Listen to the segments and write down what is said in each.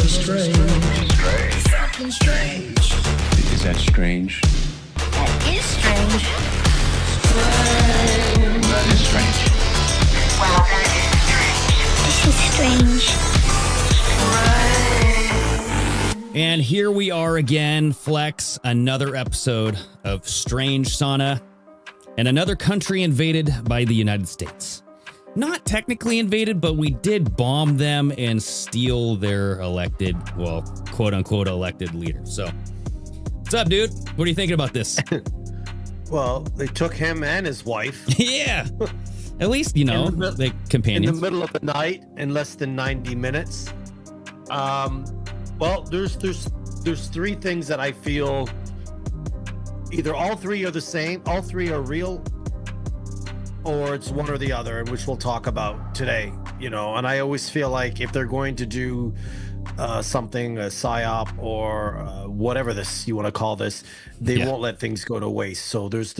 strange. Something strange. Is that strange? That is strange. That is strange. Well, that is strange. This is strange. And here we are again, Flex, another episode of Strange Sauna, and another country invaded by the United States. Not technically invaded, but we did bomb them and steal their elected, well, quote-unquote elected leader. So, what's up, dude? What are you thinking about this? Well, they took him and his wife. Yeah. At least, you know, the companions. In the middle of the night, in less than 90 minutes. Well, there's three things that I feel either all three are the same, all three are real, or it's one or the other, which we'll talk about today, you know. And I always feel like if they're going to do something, a psyop or whatever this you want to call this, they won't let things go to waste. So there's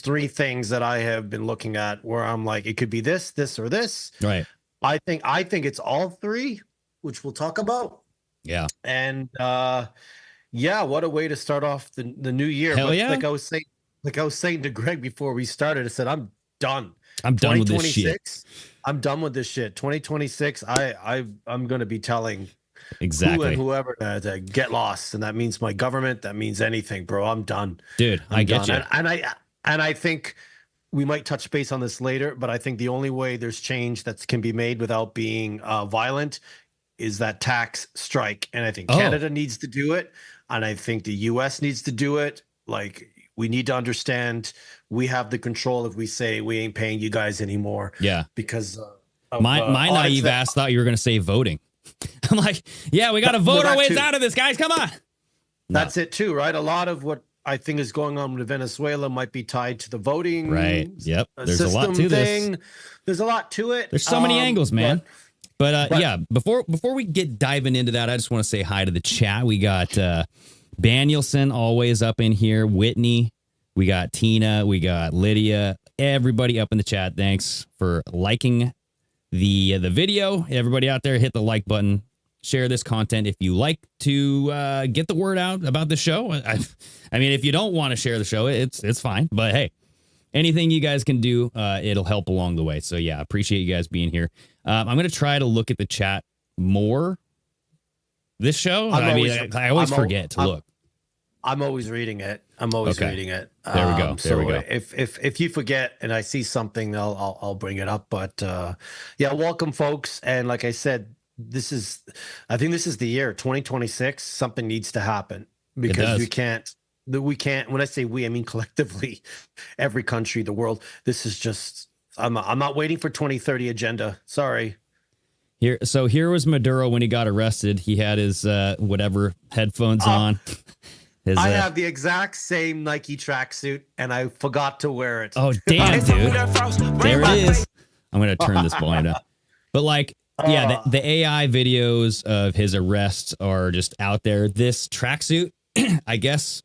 three things that I have been looking at where I'm like, it could be this, or this. Right. I think it's all three, which we'll talk about. Yeah. And what a way to start off the new year. Hell yeah. Like I was saying to Greg before we started, I said, I'm done. I'm done with this shit. I'm done with this shit. 2026, I'm going to be telling exactly who and whoever to get lost, and that means my government. That means anything, bro. I'm done, dude. I get you. And I think we might touch base on this later, but I think the only way there's change that can be made without being violent is that tax strike, and I think Canada needs to do it, and I think the U.S. needs to do it. Like, we need to understand we have the control if we say we ain't paying you guys anymore. Yeah, because my naive ass thought you were going to say voting. I'm like, yeah, we got to vote our ways out of this, guys. Come on. That's it too, right? A lot of what I think is going on with Venezuela might be tied to the voting. Right. Yep. There's a lot to this. There's a lot to it. There's so many angles, man. But yeah, before we get diving into that, I just want to say hi to the chat. We got Danielson always up in here, Whitney, we got Tina, we got Lydia, everybody up in the chat. Thanks for liking the video. Everybody out there, hit the like button, share this content if you like to get the word out about the show. I mean, if you don't want to share the show, it's fine. But hey, anything you guys can do, it'll help along the way. So yeah, appreciate you guys being here. I'm going to try to look at the chat more this show. I always forget to look. I'm always reading it. Reading it. There we go. There we go. If you forget and I see something, I'll bring it up. But welcome, folks. And like I said, I think this is the year 2026. Something needs to happen because we can't. When I say we, I mean collectively, every country, the world. This is just. I'm not waiting for 2030 agenda. Sorry. Here was Maduro when he got arrested. He had his whatever headphones on. I have the exact same Nike tracksuit, and I forgot to wear it. Oh, damn, dude. There it is. I'm going to turn this volume down. But like, yeah, the AI videos of his arrests are just out there. This tracksuit, I guess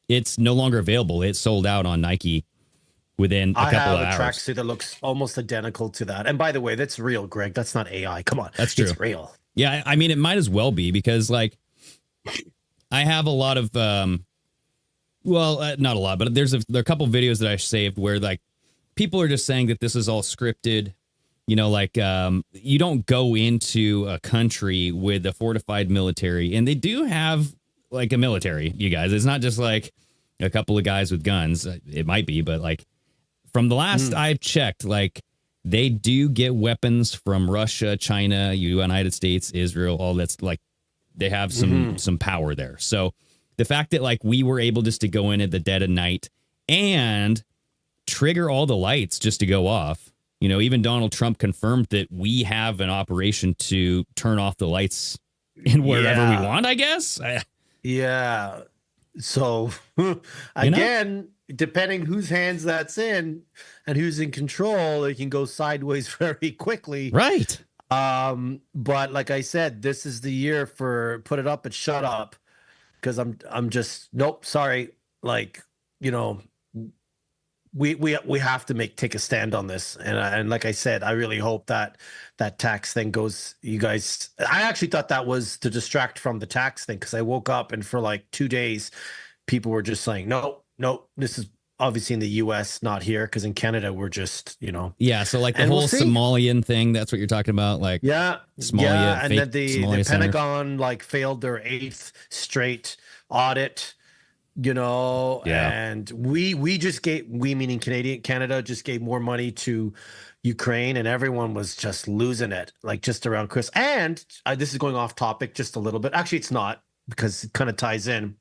it's no longer available. It sold out on Nike within a couple of hours. I have a tracksuit that looks almost identical to that. And by the way, that's real, Greg. That's not AI. Come on. That's true. It's real. Yeah, I mean, it might as well be because, like, I have a lot of, not a lot, but there are a couple of videos that I saved where, like, people are just saying that this is all scripted. You know, like, you don't go into a country with a fortified military, and they do have, like, a military, you guys. It's not just, like, a couple of guys with guns. It might be, but, like, from the last I've checked, like, they do get weapons from Russia, China, United States, Israel, all that's, like, they have some power there. So the fact that, like, we were able just to go in at the dead of night and trigger all the lights just to go off, you know, even Donald Trump confirmed that we have an operation to turn off the lights in wherever we want, I guess. Yeah. So again, depending whose hands that's in and who's in control, it can go sideways very quickly. Right. But like I said, this is the year for put it up and shut up, because I'm just, nope, sorry. Like, you know, we have to take a stand on this, and like I said, I really hope that tax thing goes. You guys, I actually thought that was to distract from the tax thing, because I woke up and for like 2 days, people were just saying, no, this is obviously in the U.S., not here, because in Canada we're just, Yeah, so like the And whole we'll see. Somalian thing, that's what you're talking about, like Somalia, and fake then the Somalia centers. Pentagon like failed their 8th straight audit. Yeah. And we meaning Canada just gave more money to Ukraine, and everyone was just losing it, like just around Chris. And this is going off topic just a little bit. Actually, it's not, because it kind of ties in.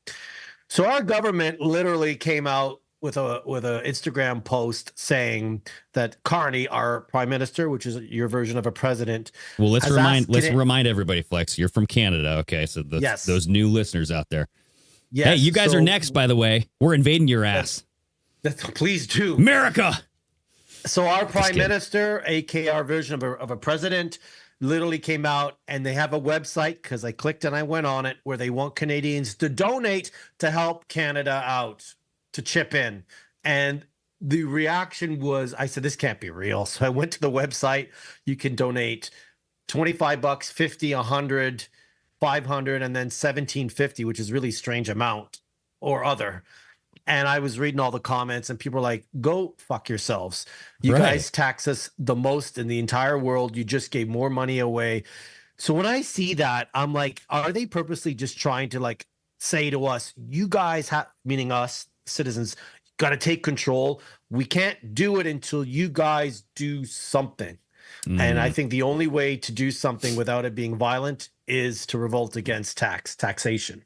So our government literally came out with a Instagram post saying that Carney, our prime minister, which is your version of a president. Well, let's has remind everybody, Flex, you're from Canada, okay? So Yes. those new listeners out there. Yes, Hey, you guys so- are next, by the way. We're invading your ass. Please do. America! So our prime kidding. minister, aka our version of a president, literally came out, and they have a website, because I clicked and I went on it, where they want Canadians to donate to help Canada out, to chip in. And the reaction was, I said, this can't be real. So I went to the website. You can donate $25, 50, 100, 500, and then 1750, which is really strange amount or other. And I was reading all the comments, and people were like, go fuck yourselves. You Right. guys tax us the most in the entire world. You just gave more money away. So when I see that, I'm like, are they purposely just trying to like say to us, you guys have, meaning us citizens, got to take control. We can't do it until you guys do something. And I think the only way to do something without it being violent is to revolt against taxation.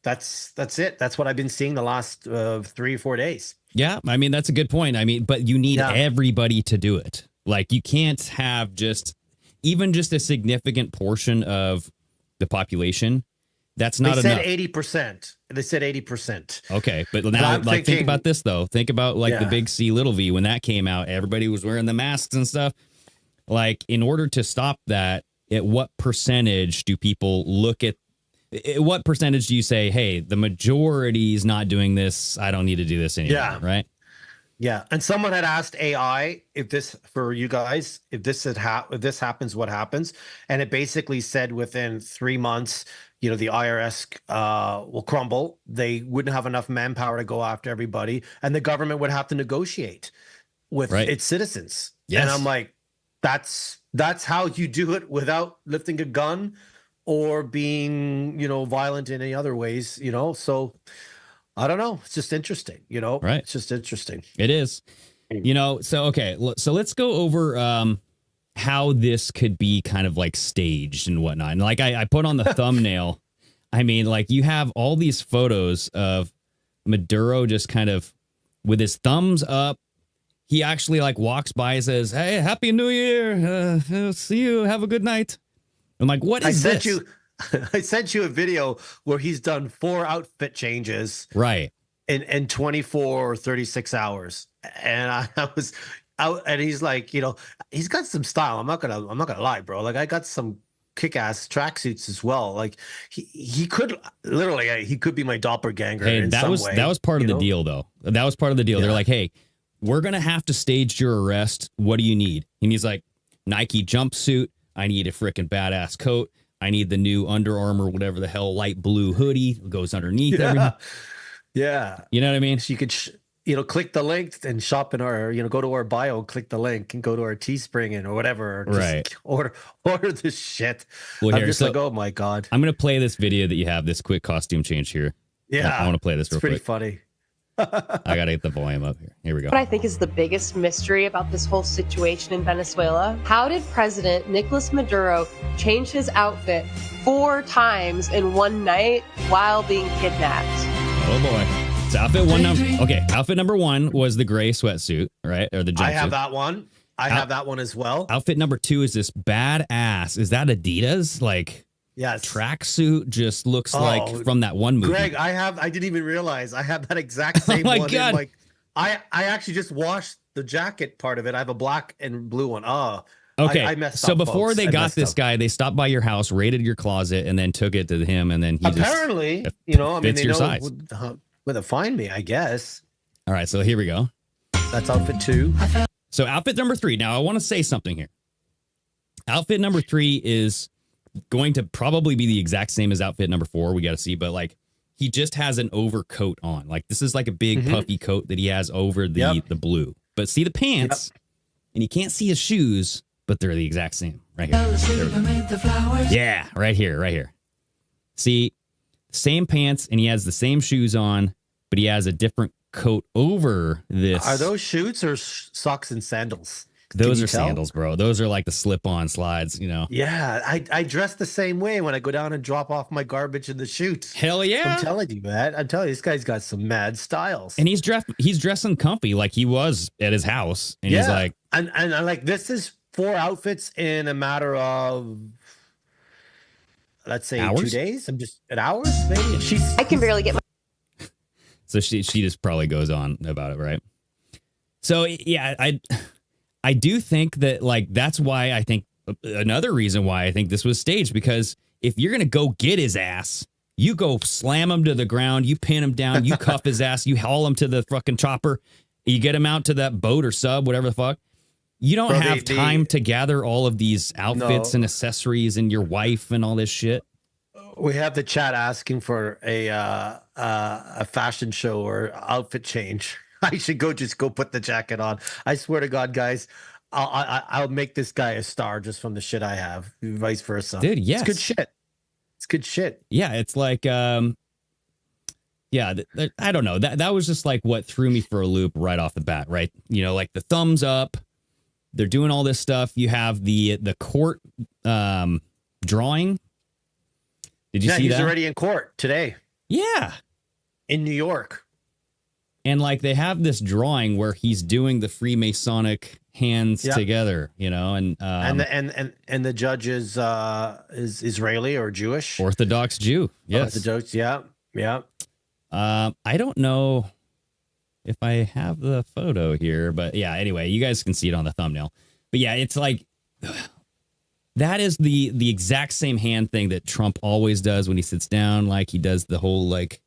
That's it. That's what I've been seeing the last 3 or 4 days. Yeah, I mean, that's a good point. I mean, but you need everybody to do it. Like, you can't have even just a significant portion of the population. That's not enough. They said 80%. They said 80%. Okay, but now, I'm think thinking- about this, though. Think about, like, the Yeah. big C, little v, when that came out. Everybody was wearing the masks and stuff. Like, in order to stop that, at what percentage do people look at? What percentage do you say, hey, the majority is not doing this, I don't need to do this anymore, Yeah. right? Yeah, and someone had asked AI if this, for you guys, if this happens, what happens? And it basically said within 3 months, the IRS will crumble. They wouldn't have enough manpower to go after everybody, and the government would have to negotiate with its citizens. Yes. And I'm like, that's how you do it without lifting a gun or being, violent in any other ways, So I don't know. It's just interesting, Right. It's just interesting. It is. So, okay. So let's go over how this could be kind of like staged and whatnot. And like I put on the thumbnail, I mean, like you have all these photos of Maduro just kind of with his thumbs up. He actually like walks by and says, hey, Happy New Year. See you. Have a good night. I'm like, what is this? I sent you a video where he's done 4 outfit changes Right. in 24 or 36 hours. And I was out, and he's like, he's got some style. I'm not gonna lie, bro. Like, I got some kick-ass tracksuits as well. Like he could literally, he could be my doppelganger. Hey, in some way, that was part of the deal, though. That was part of the deal. Yeah. They're like, hey, we're gonna have to stage your arrest. What do you need? And he's like, Nike jumpsuit. I need a freaking badass coat. I need the new Under Armour, whatever the hell, light blue hoodie goes underneath everything. Yeah. You know what I mean? So you could, click the link and shop in our, go to our bio, click the link and go to our Teespring or whatever. Or just Right. Order this shit. Well, I'm here, just so- like, oh my God. I'm going to play this video that you have, this quick costume change here. Yeah. I want to play this It's real pretty quick. funny. I got to get the volume up here. Here we go. What I think is the biggest mystery about this whole situation in Venezuela, how did President Nicolas Maduro change his outfit 4 times in one night while being kidnapped? Oh, boy. So outfit number 1 was the gray sweatsuit, right? Or the jumpsuit. I have that one. I have that one as well. Outfit number 2 is this badass. Is that Adidas? Like... Yes. Tracksuit just looks like from that one movie. Greg, I didn't even realize I have that exact same my one. God. Like, I actually just washed the jacket part of it. I have a black and blue one. Oh, okay. I messed so up, before folks. they I got messed this up. guy, they stopped by your house, raided your closet, and then took it to him, and then he Apparently, just I mean, fits they your know size. where to find me, I guess. All right, so here we go. That's outfit 2. So outfit number 3. Now I want to say something here. Outfit number 3 is going to probably be the exact same as outfit number 4. We got to see, but like he just has an overcoat on. Like this is like a big puffy coat that he has over the blue. But see the pants, and you can't see his shoes, but they're the exact same right here. Yeah, right here. See, same pants, and he has the same shoes on, but he has a different coat over this. Are those shoes or socks and sandals? Those are sandals, bro. Those are like the slip-on slides, you know. Yeah, I dress the same way when I go down and drop off my garbage in the chutes. Hell yeah! I'm telling you, man. I'm telling you, this guy's got some mad styles. And he's dressing comfy like he was at his house. And he's like, and I like this is 4 outfits in a matter of, let's say, hours? 2 days. I'm just at hours, maybe. And I can barely get my. so she just probably goes on about it, right? So yeah, I do think that like that's why I think another reason why I think this was staged, because if you're gonna go get his ass, you go slam him to the ground, you pin him down, you cuff his ass, you haul him to the fucking chopper, you get him out to that boat or sub, whatever the fuck. You don't have time to gather all of these outfits and accessories and your wife and all this shit. We have the chat asking for a fashion show or outfit change. I should just go put the jacket on. I swear to God, guys, I'll make this guy a star just from the shit I have, vice versa. Dude, yes. It's good shit. It's good shit. Yeah, it's like, I don't know. That was just like what threw me for a loop right off the bat, right? You know, like the thumbs up. They're doing all this stuff. You have the court drawing. Did you see that? He's already in court today. Yeah. In New York. And like they have this drawing where he's doing the Freemasonic hands together, you know, and the judge is Israeli or Jewish, Orthodox Jew. Yes, Orthodox. Yeah. I don't know if I have the photo here, but yeah. Anyway, you guys can see it on the thumbnail. But yeah, it's like that is the exact same hand thing that Trump always does when he sits down. Like he does the whole like.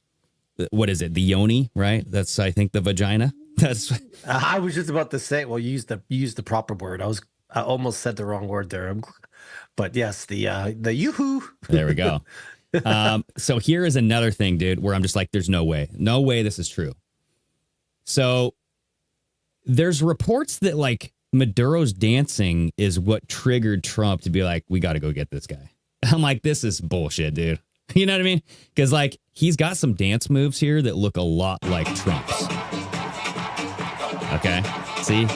What is it? The yoni, right? That's I think the vagina. That's. I was just about to say. Well, you used the proper word. I almost said the wrong word there. But yes, the yoo-hoo. There we go. So here is another thing, dude, where I'm just like, there's no way this is true. So there's reports that like Maduro's dancing is what triggered Trump to be like, we got to go get this guy. I'm like, this is bullshit, dude. You know what I mean? Because like he's got some dance moves here that look a lot like Trump's. Okay, see,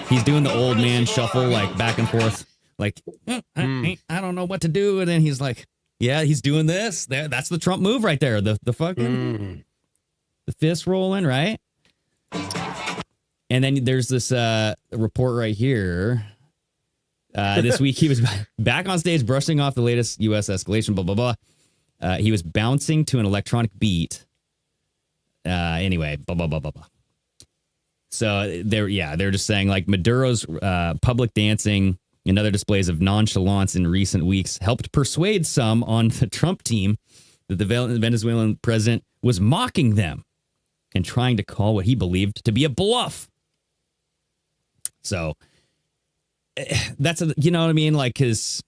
he's doing the old man shuffle, like back and forth, like I don't know what to do, and then he's like, yeah, he's doing this. That's the Trump move right there. The fucking the fist rolling, right? And then there's this report right here. This week, he was back on stage brushing off the latest U.S. escalation, blah, blah, blah. He was bouncing to an electronic beat. Anyway, blah, blah, blah, blah, blah. So they're just saying like Maduro's public dancing and other displays of nonchalance in recent weeks helped persuade some on the Trump team that the Venezuelan president was mocking them and trying to call what he believed to be a bluff. So that's you know what I mean? Like, cause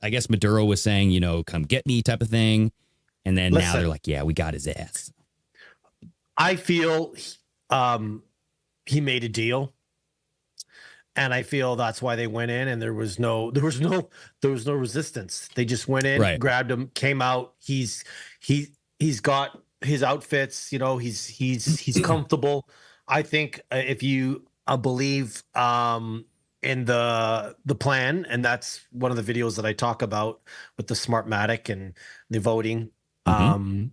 I guess Maduro was saying, you know, come get me type of thing. And then now they're like, yeah, we got his ass. I feel, he made a deal. And I feel that's why they went in and there was no resistance. They just went in, grabbed him, came out. He's got his outfits, you know, he's comfortable. I think if you believe, in the plan, and that's one of the videos that I talk about with the Smartmatic and the voting. A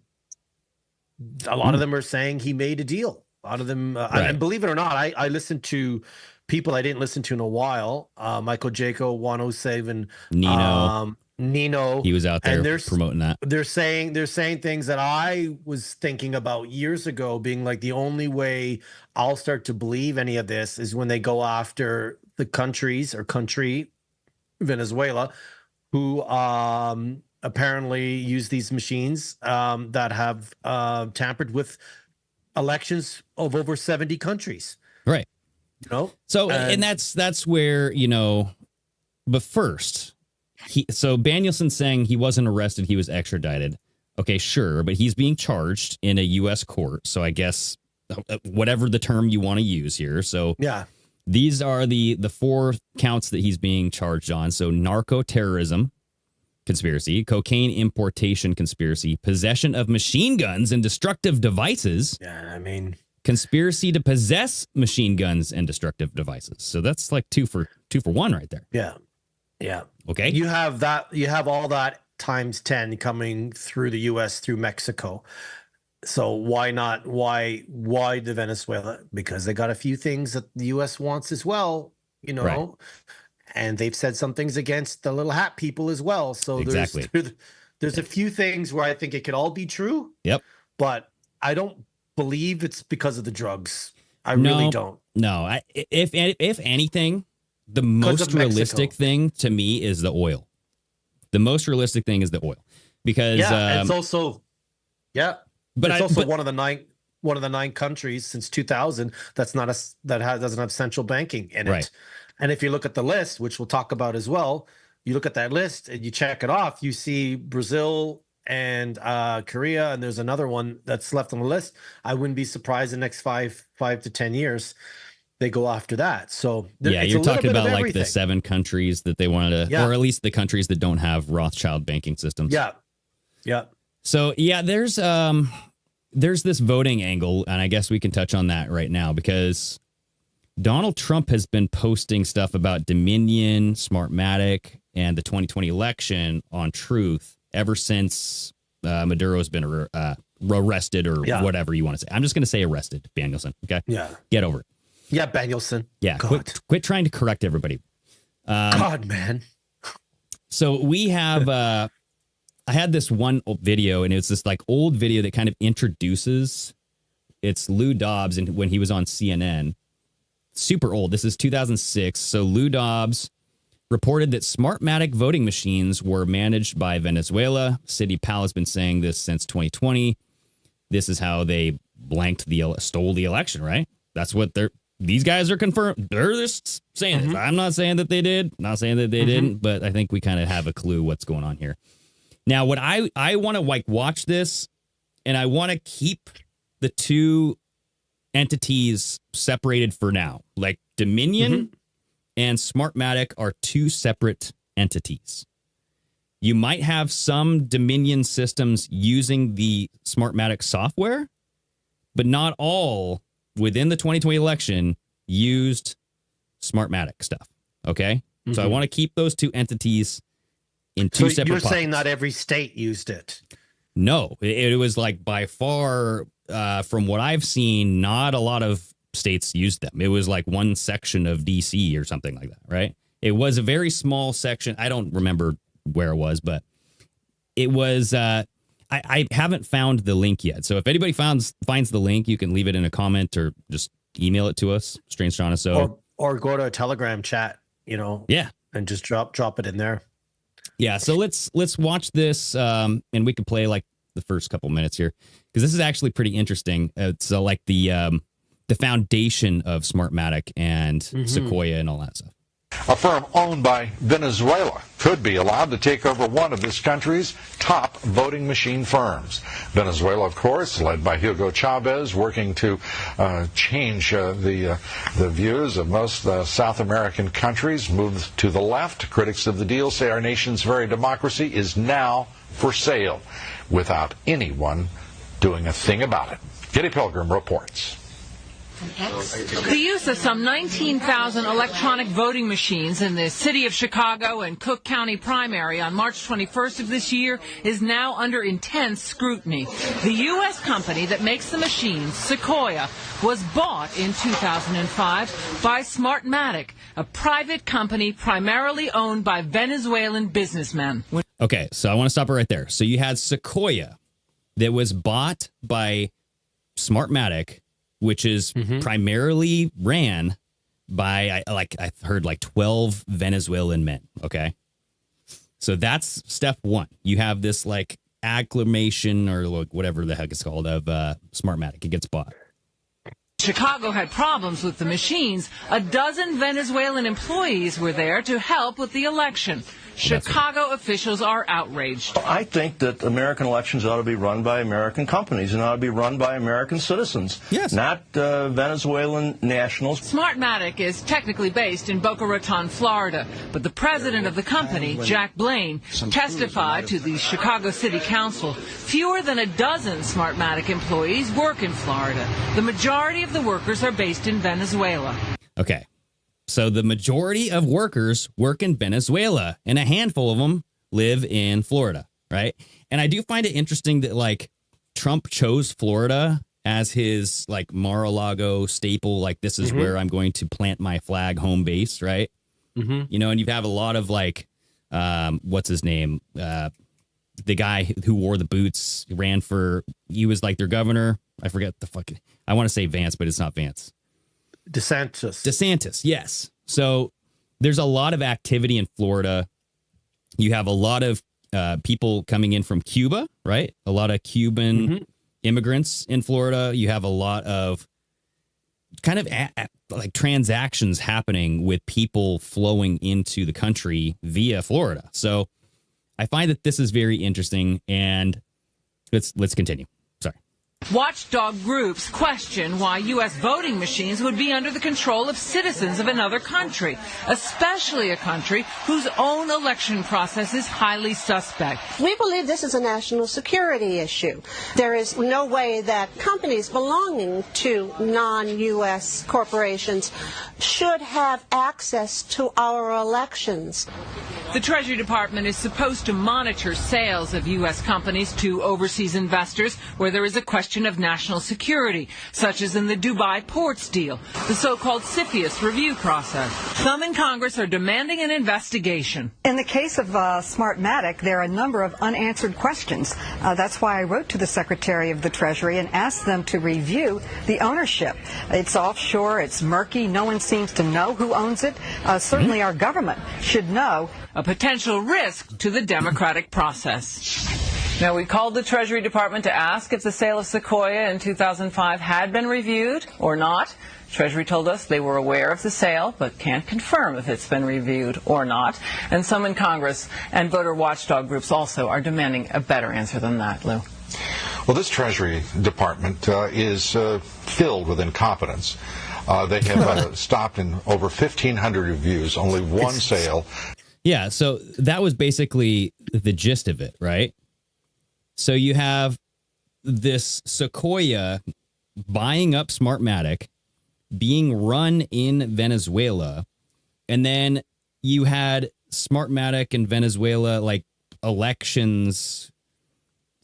lot of them are saying he made a deal. A lot of them, and believe it or not, I listened to people I didn't listen to in a while. Michael Jaco, 107, Nino. He was out there promoting that. They're saying things that I was thinking about years ago, being like the only way I'll start to believe any of this is when they go after the country, Venezuela, who apparently use these machines that have tampered with elections of over 70 countries. Right. You know? So, and that's where, but first, so Danielson's saying he wasn't arrested, he was extradited. Okay, sure, but he's being charged in a U.S. court. So I guess whatever the term you want to use here. So yeah, these are the 4 counts that he's being charged on. So narco-terrorism conspiracy, cocaine importation conspiracy, possession of machine guns and destructive devices. Yeah, I mean, conspiracy to possess machine guns and destructive devices. So that's like 2 for 1 right there. Yeah. Yeah. Okay. You have that. You have all that times 10 coming through the U.S. through Mexico. So why not? Why the Venezuela? Because they got a few things that the U.S. wants as well, Right. And they've said some things against the little hat people as well. So Exactly. there's a few things where I think it could all be true. Yep. But I don't believe it's because of the drugs. I really don't. No. If anything, the most realistic thing to me is the oil. The most realistic thing is the oil, because it's also but it's also one of the nine countries since 2000 doesn't have central banking in it. Right. And if you look at the list, which we'll talk about as well, you look at that list and you check it off, you see Brazil and Korea, and there's another one that's left on the list. I wouldn't be surprised in the next 5 to 10 years they go after that. So you're talking about like the 7 countries that they wanted to, or at least the countries that don't have Rothschild banking systems. Yeah. So there's this voting angle, and I guess we can touch on that right now, because Donald Trump has been posting stuff about Dominion, Smartmatic, and the 2020 election on Truth ever since Maduro's been arrested, or whatever you want to say. I'm just going to say arrested, Danielson. Okay. Yeah. Get over it. Yeah, Danielson. Yeah. Quit trying to correct everybody. God, man. So we have, I had this one video, and it's this like old video that kind of introduces, it's Lou Dobbs, and when he was on CNN, super old. This is 2006. So Lou Dobbs reported that Smartmatic voting machines were managed by Venezuela. City Pal has been saying this since 2020. This is how they stole the election, right? That's what these guys are confirmed. They're just saying this. I'm not saying that they did, not saying that they didn't, but I think we kind of have a clue what's going on here. Now, what I want to watch this, and I want to keep the 2 entities separated for now. Like Dominion and Smartmatic are 2 separate entities. You might have some Dominion systems using the Smartmatic software, but not all within the 2020 election used Smartmatic stuff. Okay? So I want to keep those 2 entities in 2 separate You're pockets. saying not every state used it? No, it was like by far, from what I've seen, not a lot of states used them. It was like one section of DC or something like that, right? It was a very small section. I don't remember where it was, but it was, I haven't found the link yet. So if anybody finds the link, you can leave it in a comment or just email it to us, Strange Sauna. So or go to a Telegram chat, yeah, and just drop it in there. Yeah, so let's watch this, and we can play like the first couple minutes here, because this is actually pretty interesting. It's like the foundation of Smartmatic and Sequoia and all that stuff. A firm owned by Venezuela could be allowed to take over one of this country's top voting machine firms. Venezuela, of course, led by Hugo Chavez, working to change the views of most South American countries, moved to the left. Critics of the deal say our nation's very democracy is now for sale, without anyone doing a thing about it. Getty Pilgrim reports. The use of some 19,000 electronic voting machines in the city of Chicago and Cook County primary on March 21st of this year is now under intense scrutiny. The U.S. company that makes the machines, Sequoia, was bought in 2005 by Smartmatic, a private company primarily owned by Venezuelan businessmen. Okay, so I want to stop it right there. So you had Sequoia that was bought by Smartmatic, which is primarily ran by, I heard, 12 Venezuelan men. Okay. So that's step 1. You have this acclamation, or whatever the heck it's called, of Smartmatic. It gets bought. Chicago had problems with the machines. A dozen Venezuelan employees were there to help with the election. Chicago officials are outraged. I think that American elections ought to be run by American companies and ought to be run by American citizens, not Venezuelan nationals. Smartmatic is technically based in Boca Raton, Florida, but the president of the company, Jack Blaine, testified to the Chicago City Council. Fewer than a dozen Smartmatic employees work in Florida. The majority of the workers are based in Venezuela. Okay. So the majority of workers work in Venezuela, and a handful of them live in Florida, right? And I do find it interesting that, like, Trump chose Florida as his, like, Mar-a-Lago staple, like, this is where I'm going to plant my flag home base, right? You know, and you have a lot of, like, what's his name? The guy who wore the boots, he was, like, their governor. I forget the fucking, I want to say Vance, but it's not Vance. DeSantis, yes. So there's a lot of activity in Florida. You have a lot of people coming in from Cuba, right? A lot of Cuban immigrants in Florida. You have a lot of kind of like transactions happening with people flowing into the country via Florida. So I find that this is very interesting, and let's continue. Sorry. Watchdog groups question why U.S. voting machines would be under the control of citizens of another country, especially a country whose own election process is highly suspect. We believe this is a national security issue. There is no way that companies belonging to non-U.S. corporations should have access to our elections. The Treasury Department is supposed to monitor sales of U.S. companies to overseas investors where there is a question of national security, such as in the Dubai ports deal, the so-called CFIUS review process. Some in Congress are demanding an investigation. In the case of Smartmatic, there are a number of unanswered questions. That's why I wrote to the Secretary of the Treasury and asked them to review the ownership. It's offshore, it's murky, no one seems to know who owns it. Certainly our government should know. A potential risk to the democratic process. Now, we called the Treasury Department to ask if the sale of Sequoia in 2005 had been reviewed or not. Treasury told us they were aware of the sale, but can't confirm if it's been reviewed or not. And some in Congress and voter watchdog groups also are demanding a better answer than that, Lou. Well, this Treasury Department is filled with incompetence. They have stopped in over 1,500 reviews, only one sale. Yeah, so that was basically the gist of it, right? So you have this Sequoia buying up Smartmatic, being run in Venezuela, and then you had Smartmatic in Venezuela, like, elections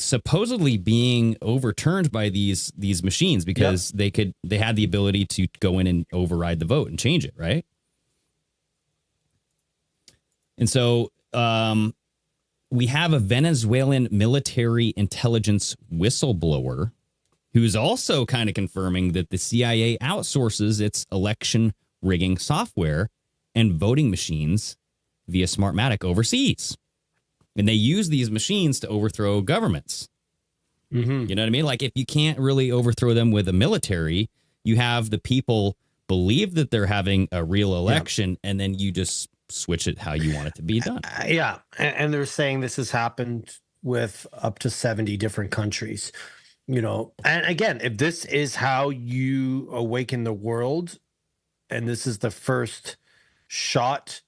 supposedly being overturned by these machines because they had the ability to go in and override the vote and change it, right? And so we have a Venezuelan military intelligence whistleblower who's also kind of confirming that the CIA outsources its election rigging software and voting machines via Smartmatic overseas. And they use these machines to overthrow governments. You know what I mean? Like, if you can't really overthrow them with a military, you have the people believe that they're having a real election, and then you just switch it how you want it to be done. And they're saying this has happened with up to 70 different countries, you know. And again, if this is how you awaken the world, and this is the first shot,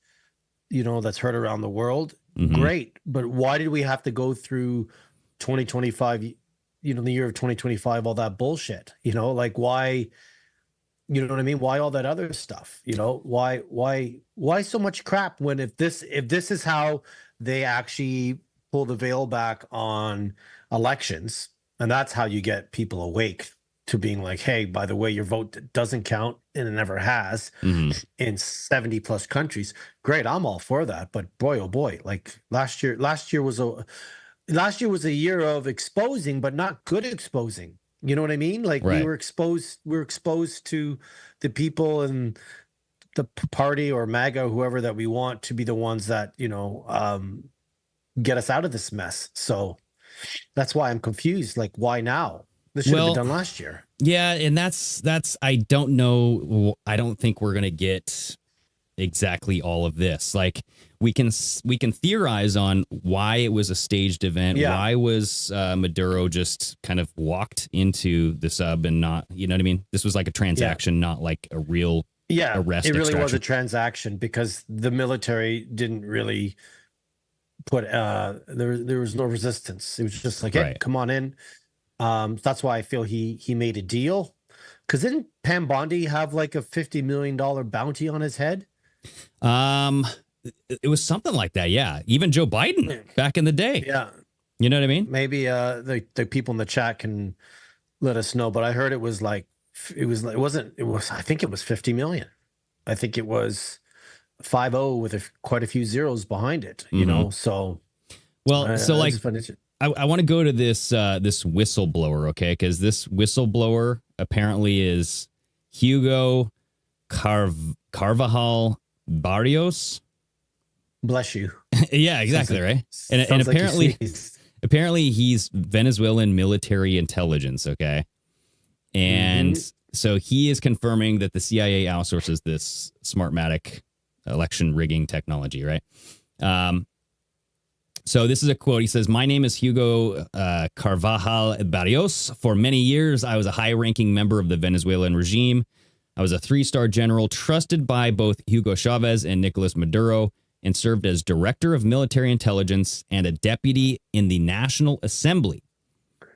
you know, that's heard around the world, great. But why did we have to go through 2025, you know, the year of 2025, all that bullshit, you know, like, why? You know what I mean? Why all that other stuff? You know, why so much crap when if this is how they actually pull the veil back on elections, and that's how you get people awake to being like, hey, by the way, your vote doesn't count and it never has in 70 plus countries. Great, I'm all for that. But boy, oh boy, like last year was a year of exposing, but not good exposing. You know what I mean? Like, we were exposed to the people and the party or MAGA, whoever that we want to be the ones that, you know, get us out of this mess. So that's why I'm confused. Like, why now? This should have been done last year. Yeah, and that's I don't know. I don't think we're gonna get exactly all of this. Like we can theorize on why it was a staged event. Yeah. Why was Maduro just kind of walked into the sub and not, you know what I mean? This was like a transaction, not like a real arrest. It really extraction. was a transaction because the military didn't really put there was no resistance. It was just like, hey, come on in. That's why I feel he made a deal. Because didn't Pam Bondi have like a $50 million bounty on his head? It was something like that. Yeah. Even Joe Biden back in the day. Yeah. You know what I mean? Maybe the people in the chat can let us know. But I heard it was I think it was 50 million. I think it was 50 with quite a few zeros behind it, you know? So, well, I want to go to this whistleblower, okay? Because this whistleblower apparently is Hugo Carvajal Barrios. Bless you. Yeah, exactly, right? And apparently he's Venezuelan military intelligence, okay? And so he is confirming that the CIA outsources this Smartmatic election rigging technology, right? So this is a quote. He says, "My name is Hugo Carvajal Barrios. For many years, I was a high-ranking member of the Venezuelan regime. I was a 3-star general trusted by both Hugo Chavez and Nicolas Maduro and served as director of military intelligence and a deputy in the National Assembly.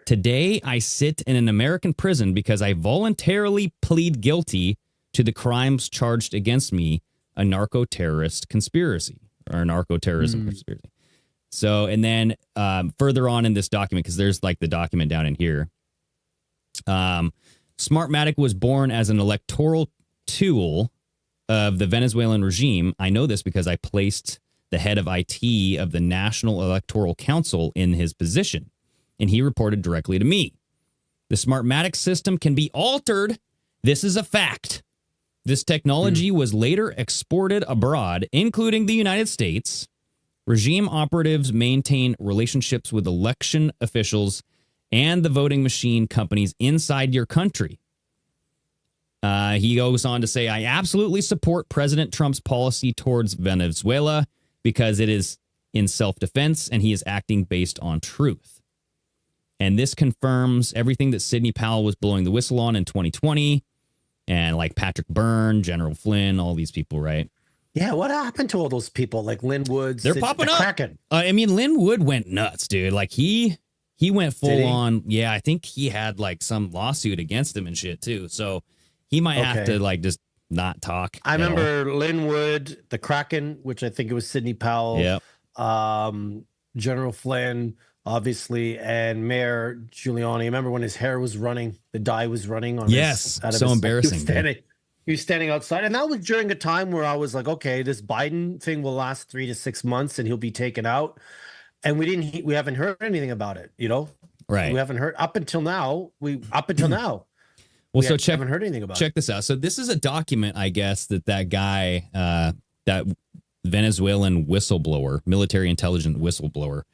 Today, I sit in an American prison because I voluntarily plead guilty to the crimes charged against me, a narco-terrorist conspiracy or a narco-terrorism conspiracy." So, and then further on in this document, because there's like the document down in here, Smartmatic was born as an electoral tool of the Venezuelan regime. I know this because I placed the head of IT of the National Electoral Council in his position, and he reported directly to me. The Smartmatic system can be altered. This is a fact. This technology was later exported abroad, including the United States. Regime operatives maintain relationships with election officials and the voting machine companies inside your country. He goes on to say, I absolutely support President Trump's policy towards Venezuela because it is in self-defense and he is acting based on truth. And this confirms everything that Sidney Powell was blowing the whistle on in 2020. And like Patrick Byrne, General Flynn, all these people, right? Yeah, what happened to all those people like Lynn Woods? They're popping up. Kraken. I mean, Lynn Wood went nuts, dude. Like he went full on. Yeah, I think he had like some lawsuit against him and shit too. So he might have to like just not talk. I remember Lynn Wood, the Kraken, which I think it was Sidney Powell. Yeah. General Flynn, obviously, and Mayor Giuliani. I remember when his hair was running, the dye was running on. Yes, so embarrassing. He was standing outside, and that was during a time where I was like, okay, this Biden thing will last 3 to 6 months, and he'll be taken out. And we haven't heard anything about it, you know? Right. We haven't heard up until now. Well, haven't heard anything about it. Check this out. So this is a document, I guess, that guy, that Venezuelan whistleblower, military intelligence whistleblower,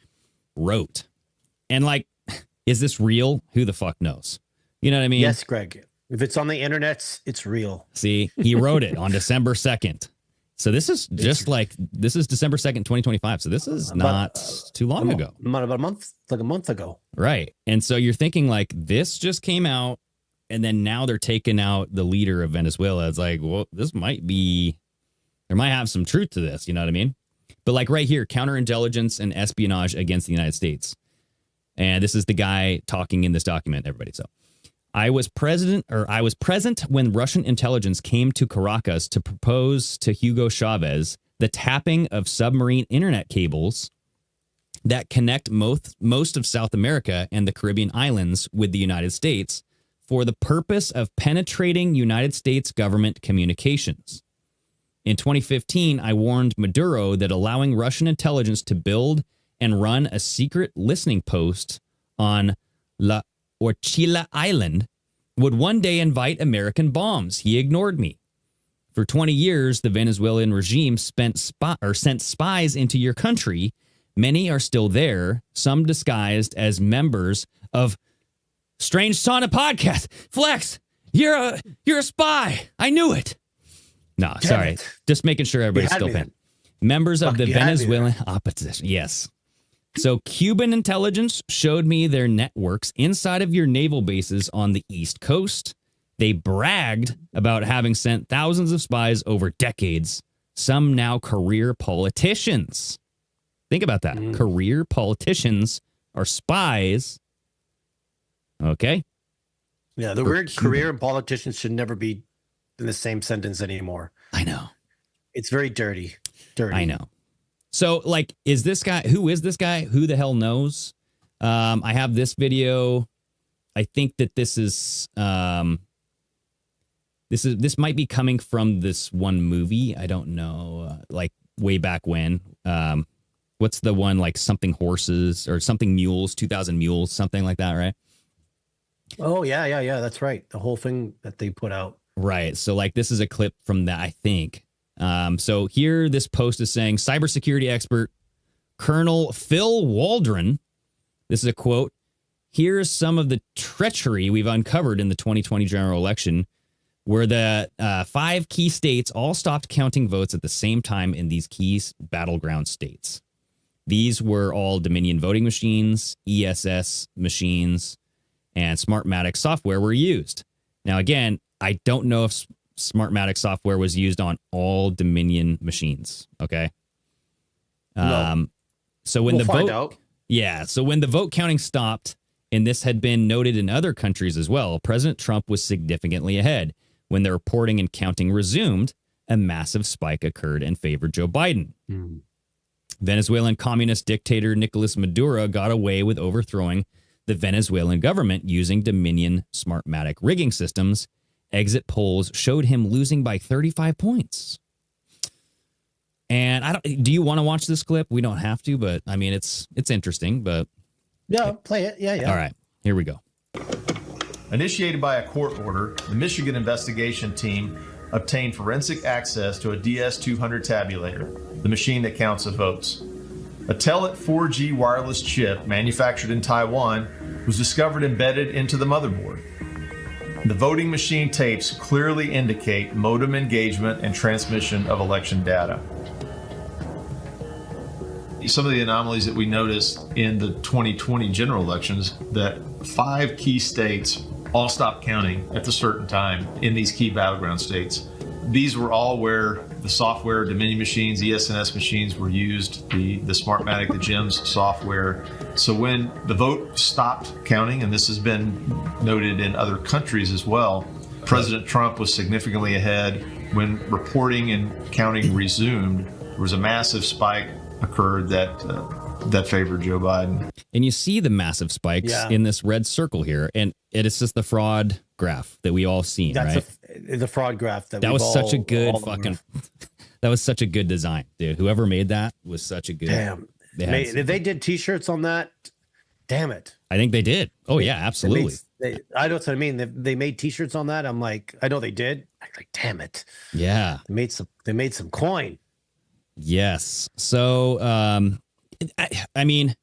wrote. And like, is this real? Who the fuck knows? You know what I mean? Yes, Greg. If it's on the internet, it's real. See, he wrote it on December 2nd. So this is this is December 2nd, 2025. So this is not too long ago. About a month, like a month ago. Right. And so you're thinking like this just came out and then now they're taking out the leader of Venezuela. It's like, well, there might have some truth to this. You know what I mean? But like right here, counterintelligence and espionage against the United States. And this is the guy talking in this document, everybody. So I was present when Russian intelligence came to Caracas to propose to Hugo Chavez the tapping of submarine internet cables that connect most of South America and the Caribbean islands with the United States for the purpose of penetrating United States government communications. In 2015, I warned Maduro that allowing Russian intelligence to build and run a secret listening post on La Orchila Island would one day invite American bombs. He ignored me. For 20 years, the Venezuelan regime sent spies into your country. Many are still there, some disguised as members of Strange Sauna podcast. Flex, you're a spy. I knew it. No, sorry. Just making sure everybody's still paying. Members of the Venezuelan opposition. Yes. So Cuban intelligence showed me their networks inside of your naval bases on the East Coast. They bragged about having sent thousands of spies over decades, some now career politicians. Think about that. Career politicians are spies. Okay. Yeah, the word career and politicians should never be in the same sentence anymore. I know. It's very dirty. I know. So, like, who is this guy? Who the hell knows? I have this video. I think that this might be coming from this one movie. I don't know, like way back when. What's the one, like something horses or something mules, 2000 mules, something like that, right? Oh, yeah. That's right. The whole thing that they put out. Right. So, like, this is a clip from that, I think. So here, this post is saying, cybersecurity expert Colonel Phil Waldron. This is a quote. Here's some of the treachery we've uncovered in the 2020 general election, where the 5 key states all stopped counting votes at the same time in these key battleground states. These were all Dominion voting machines, ESS machines, and Smartmatic software were used. Now, again, I don't know if Smartmatic software was used on all Dominion machines. Okay. No. So when we'll the find vote, out. yeah. So when the vote counting stopped, and this had been noted in other countries as well, President Trump was significantly ahead. When the reporting and counting resumed, a massive spike occurred and favored Joe Biden. Venezuelan communist dictator Nicolas Maduro got away with overthrowing the Venezuelan government using Dominion Smartmatic rigging systems. Exit polls showed him losing by 35 points. And do you want to watch this clip? We don't have to, but I mean, it's interesting, but. Yeah, play it. Yeah. All right, here we go. Initiated by a court order, the Michigan investigation team obtained forensic access to a DS-200 tabulator, the machine that counts the votes. A Telit 4G wireless chip manufactured in Taiwan was discovered embedded into the motherboard. The voting machine tapes clearly indicate modem engagement and transmission of election data. Some of the anomalies that we noticed in the 2020 general elections, that 5 key states all stopped counting at a certain time in these key battleground states. These were all where the software, Dominion machines, ESNS machines were used, the Smartmatic, the GEMS software. So when the vote stopped counting, and this has been noted in other countries as well, President Trump was significantly ahead. When reporting and counting resumed, there was a massive spike occurred that favored Joe Biden. And you see the massive spikes in this red circle here, and it's just the fraud graph that we all seen, right? The fraud graph that was such a good fucking. That was such a good design, dude. Whoever made that was such a good. Damn. They did T-shirts on that. Damn it. I think they did. Oh yeah, absolutely. I know what I mean. They made T-shirts on that. I'm like, I know they did. I'm like, damn it. Yeah. They made some coin. Yes. So, I mean,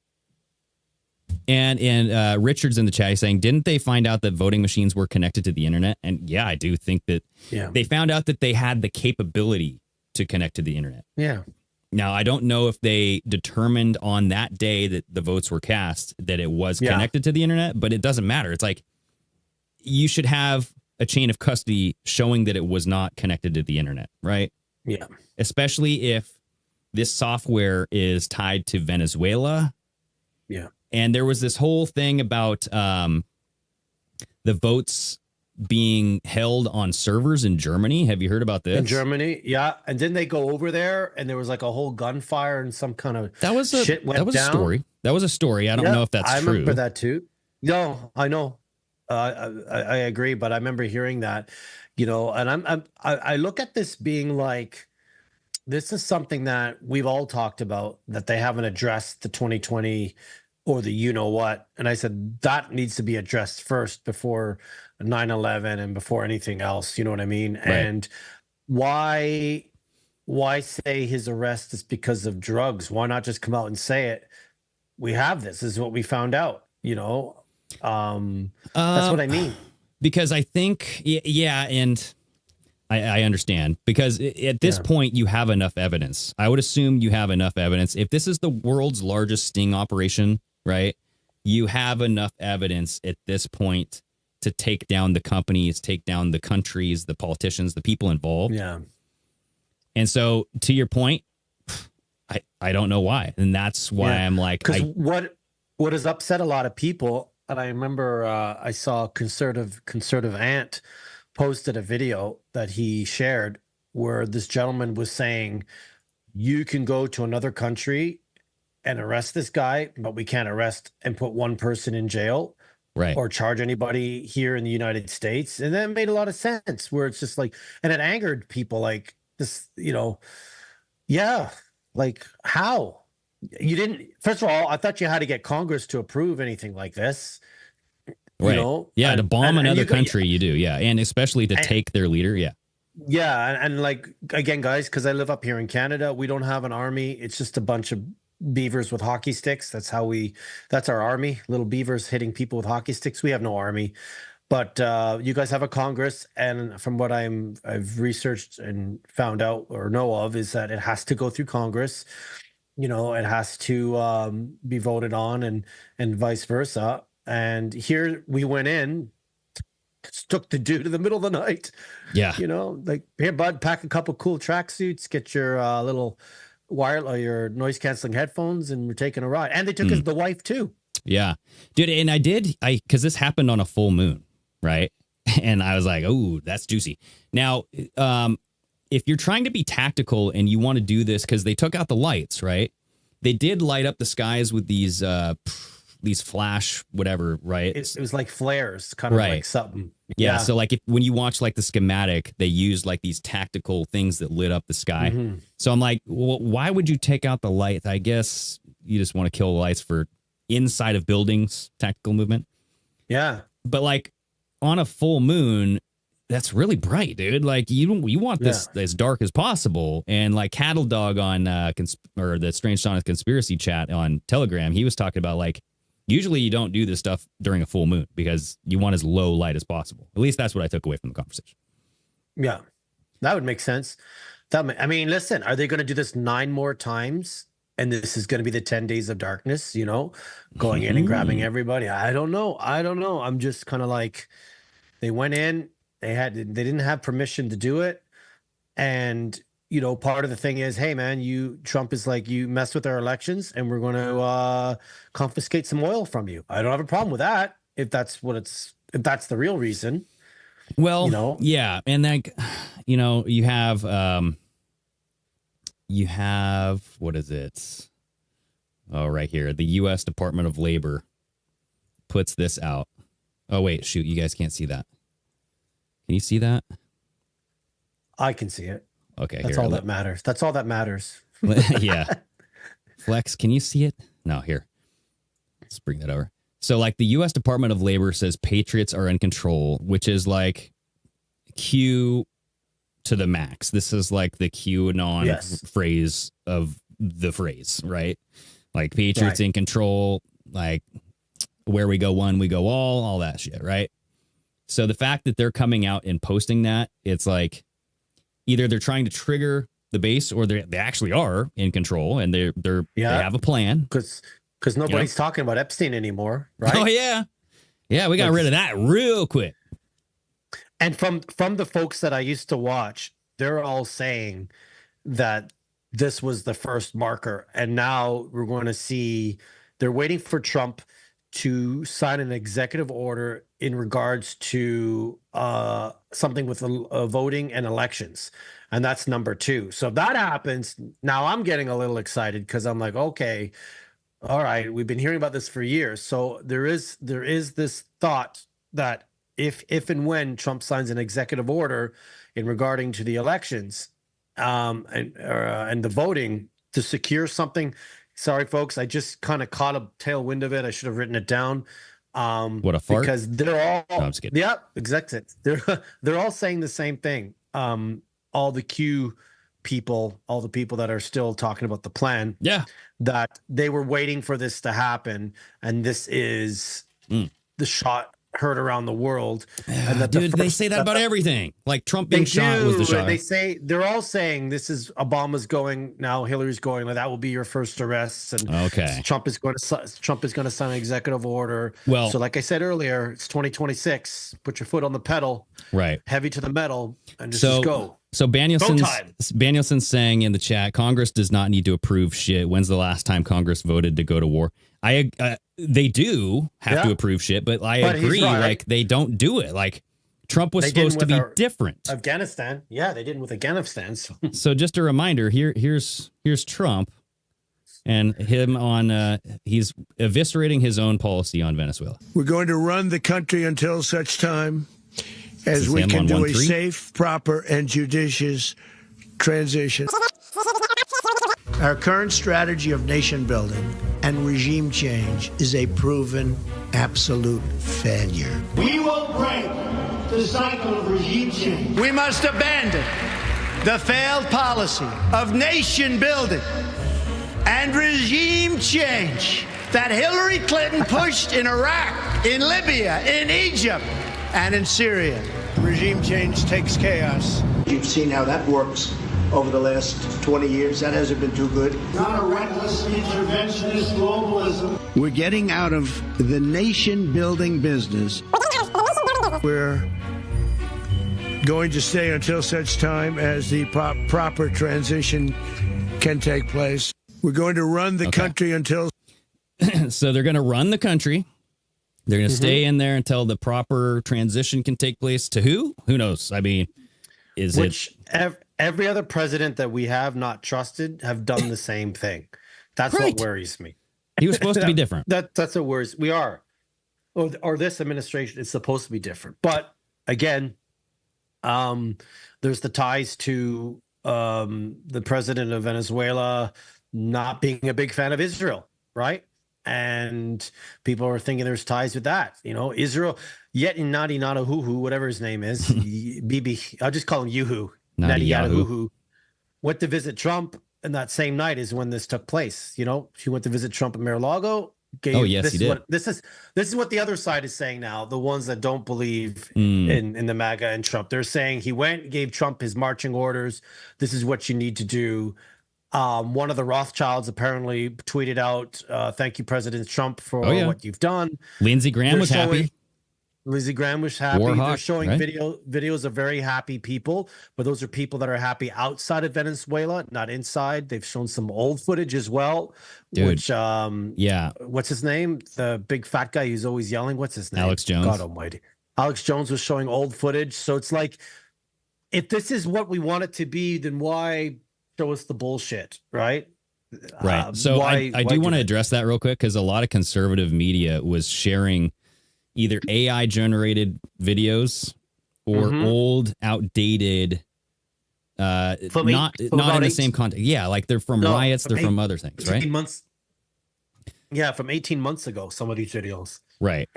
and Richard's in the chat saying, didn't they find out that voting machines were connected to the internet? And yeah, I do think that they found out that they had the capability to connect to the internet. Yeah. Now, I don't know if they determined on that day that the votes were cast that it was connected to the internet, but it doesn't matter. It's like you should have a chain of custody showing that it was not connected to the internet, right? Yeah. Especially if this software is tied to Venezuela. Yeah. And there was this whole thing about the votes being held on servers in Germany. Have you heard about this? In Germany, yeah. And then they go over there, and there was like a whole gunfire and some kind of shit went down. A story. That was a story. I don't know if that's true. I remember that too. No, I know. I agree, but I remember hearing that. And I look at this being like, this is something that we've all talked about, that they haven't addressed the 2020 or the what. And I said, that needs to be addressed first before 9/11 and before anything else. You know what I mean? Right. And why say his arrest is because of drugs? Why not just come out and say it? We have this. This is what we found out, That's what I mean. Because I think, yeah, and I understand. Because at this point, you have enough evidence. I would assume you have enough evidence. If this is the world's largest sting operation, right, you have enough evidence at this point to take down the companies, take down the countries, the politicians, the people involved. Yeah. And so, to your point, I don't know why. And that's why I'm like... Because what has upset a lot of people, and I remember I saw a conservative aunt posted a video that he shared where this gentleman was saying, you can go to another country and arrest this guy, but we can't arrest and put one person in jail. Right. Or charge anybody here in the United States. And that made a lot of sense where it's just like, and it angered people like this, like how? You didn't, first of all, I thought you had to get Congress to approve anything like this. Right. Yeah, to bomb another country, you do. Yeah. And especially to take their leader. Yeah. Yeah. And like, again, guys, because I live up here in Canada, we don't have an army. It's just a bunch of beavers with hockey sticks. That's our army, little beavers hitting people with hockey sticks. We have no army, but you guys have a Congress. And from what I've researched and found out or know of is that it has to go through Congress. It has to be voted on and vice versa. And here we went in, took the dude in the middle of the night. Yeah. Like, here, bud, pack a couple cool tracksuits, get your little your noise canceling headphones, and we're taking a ride. And they took the wife too. Yeah, dude. And because this happened on a full moon, right? And I was like, oh, that's juicy. Now, if you're trying to be tactical and you want to do this, because they took out the lights, right? They did light up the skies with these flash whatever, right? It was like flares, kind of like something. Yeah. So like when you watch like the schematic, they used like these tactical things that lit up the sky. Mm-hmm. So I'm like, well, why would you take out the lights? I guess you just want to kill the lights for inside of buildings, tactical movement. Yeah. But like on a full moon, that's really bright, dude. Like you want this as dark as possible. And like Cattle Dog on the Strange Sauna conspiracy chat on Telegram, he was talking about like, usually you don't do this stuff during a full moon because you want as low light as possible. At least that's what I took away from the conversation. Yeah, that would make sense. Listen, are they going to do this 9 more times? And this is going to be the 10 days of darkness, going in and grabbing everybody. I don't know. I'm just kind of like, they went in, they didn't have permission to do it. And, part of the thing is, hey man, Trump is like, you mess with our elections and we're going to confiscate some oil from you. I don't have a problem with that. If that's the real reason. Well, yeah. And like, you have, what is it? Oh, right here. The U.S. Department of Labor puts this out. Oh, wait, shoot. You guys can't see that. Can you see that? I can see it. Okay. That's all that matters. That's all that matters. Yeah. Flex, can you see it? No, here. Let's bring that over. So like the U.S. Department of Labor says patriots are in control, which is like Q to the max. This is like the QAnon phrase of the phrase, right? Like patriots in control, like where we go one, we go all that shit, right? So the fact that they're coming out and posting that, it's like either they're trying to trigger the base or they actually are in control and they have a plan. Because nobody's talking about Epstein anymore, right? Oh, yeah. Yeah, we got rid of that real quick. And from the folks that I used to watch, they're all saying that this was the first marker. And now we're going to see, they're waiting for Trump to sign an executive order in regards to something with voting and elections. And that's number 2. So if that happens, now I'm getting a little excited because I'm like, okay, all right, we've been hearing about this for years. So there is this thought that if and when Trump signs an executive order in regarding to the elections and the voting to secure something. Sorry, folks, I just kind of caught a tailwind of it. I should have written it down. What a fart! Because they're all, no, I'm just kidding. Yeah, exactly. They're all saying the same thing. All the Q people, all the people that are still talking about the plan. Yeah, that they were waiting for this to happen, and this is the shot heard around the world. And that Dude, they say that about everything. Like Trump being shot was the shot. They're all saying this is Obama's going now, Hillary's going. Like, that will be your first arrests, and Trump is going to sign an executive order. Well, so like I said earlier, it's 2026. Put your foot on the pedal, right? Heavy to the metal, and just go. So Danielson's saying in the chat, Congress does not need to approve shit. When's the last time Congress voted to go to war? They do have to approve shit, but I agree. Right. Like, they don't do it. Like, Trump was supposed to be different. Afghanistan, they didn't with Afghanistan. So just a reminder, here's Trump, and him on he's eviscerating his own policy on Venezuela. We're going to run the country until such time as we can do a safe, proper, and judicious transition. Our current strategy of nation building and regime change is a proven absolute failure. We will break the cycle of regime change. We must abandon the failed policy of nation building and regime change that Hillary Clinton pushed in Iraq, in Libya, in Egypt, and in Syria. Regime change takes chaos. You've seen how that works over the last 20 years. That hasn't been too good. Not a reckless interventionist globalism. We're getting out of the nation-building business. We're going to stay until such time as the proper transition can take place. We're going to run the country until... So they're going to run the country. They're going to stay in there until the proper transition can take place. To who? Who knows? I mean, every other president that we have not trusted have done the same thing. That's what worries me. He was supposed to be different. That's what worries. We are. Or this administration is supposed to be different. But again, there's the ties to the president of Venezuela not being a big fan of Israel, right? And people are thinking there's ties with that. You know, Israel, yet in Nadi Nadahuhu, whatever his name is, Bibi, I'll just call him Yuhu. Nadi Nadahuhu went to visit Trump, and that same night is when this took place. You know, she went to visit Trump at Mar-a-Lago. He did. This is what the other side is saying now. The ones that don't believe in the MAGA and Trump, they're saying he went, gave Trump his marching orders. This is what you need to do. One of the Rothschilds apparently tweeted out, "Thank you, President Trump, for what you've done." Lindsey Graham was happy. Lindsey Graham was happy. Warhawk, they're showing videos of very happy people, but those are people that are happy outside of Venezuela, not inside. They've shown some old footage as well. Dude. Which, what's his name? The big fat guy who's always yelling. What's his name? Alex Jones. God almighty. Alex Jones was showing old footage. So it's like, if this is what we want it to be, then why show us the bullshit, right? Right. So I do want to address that real quick, because a lot of conservative media was sharing either AI generated videos or old, outdated, not in the same context. Yeah, like they're from riots, they're from other things, right? 18 months. Yeah, from 18 months ago, some of these videos. Right.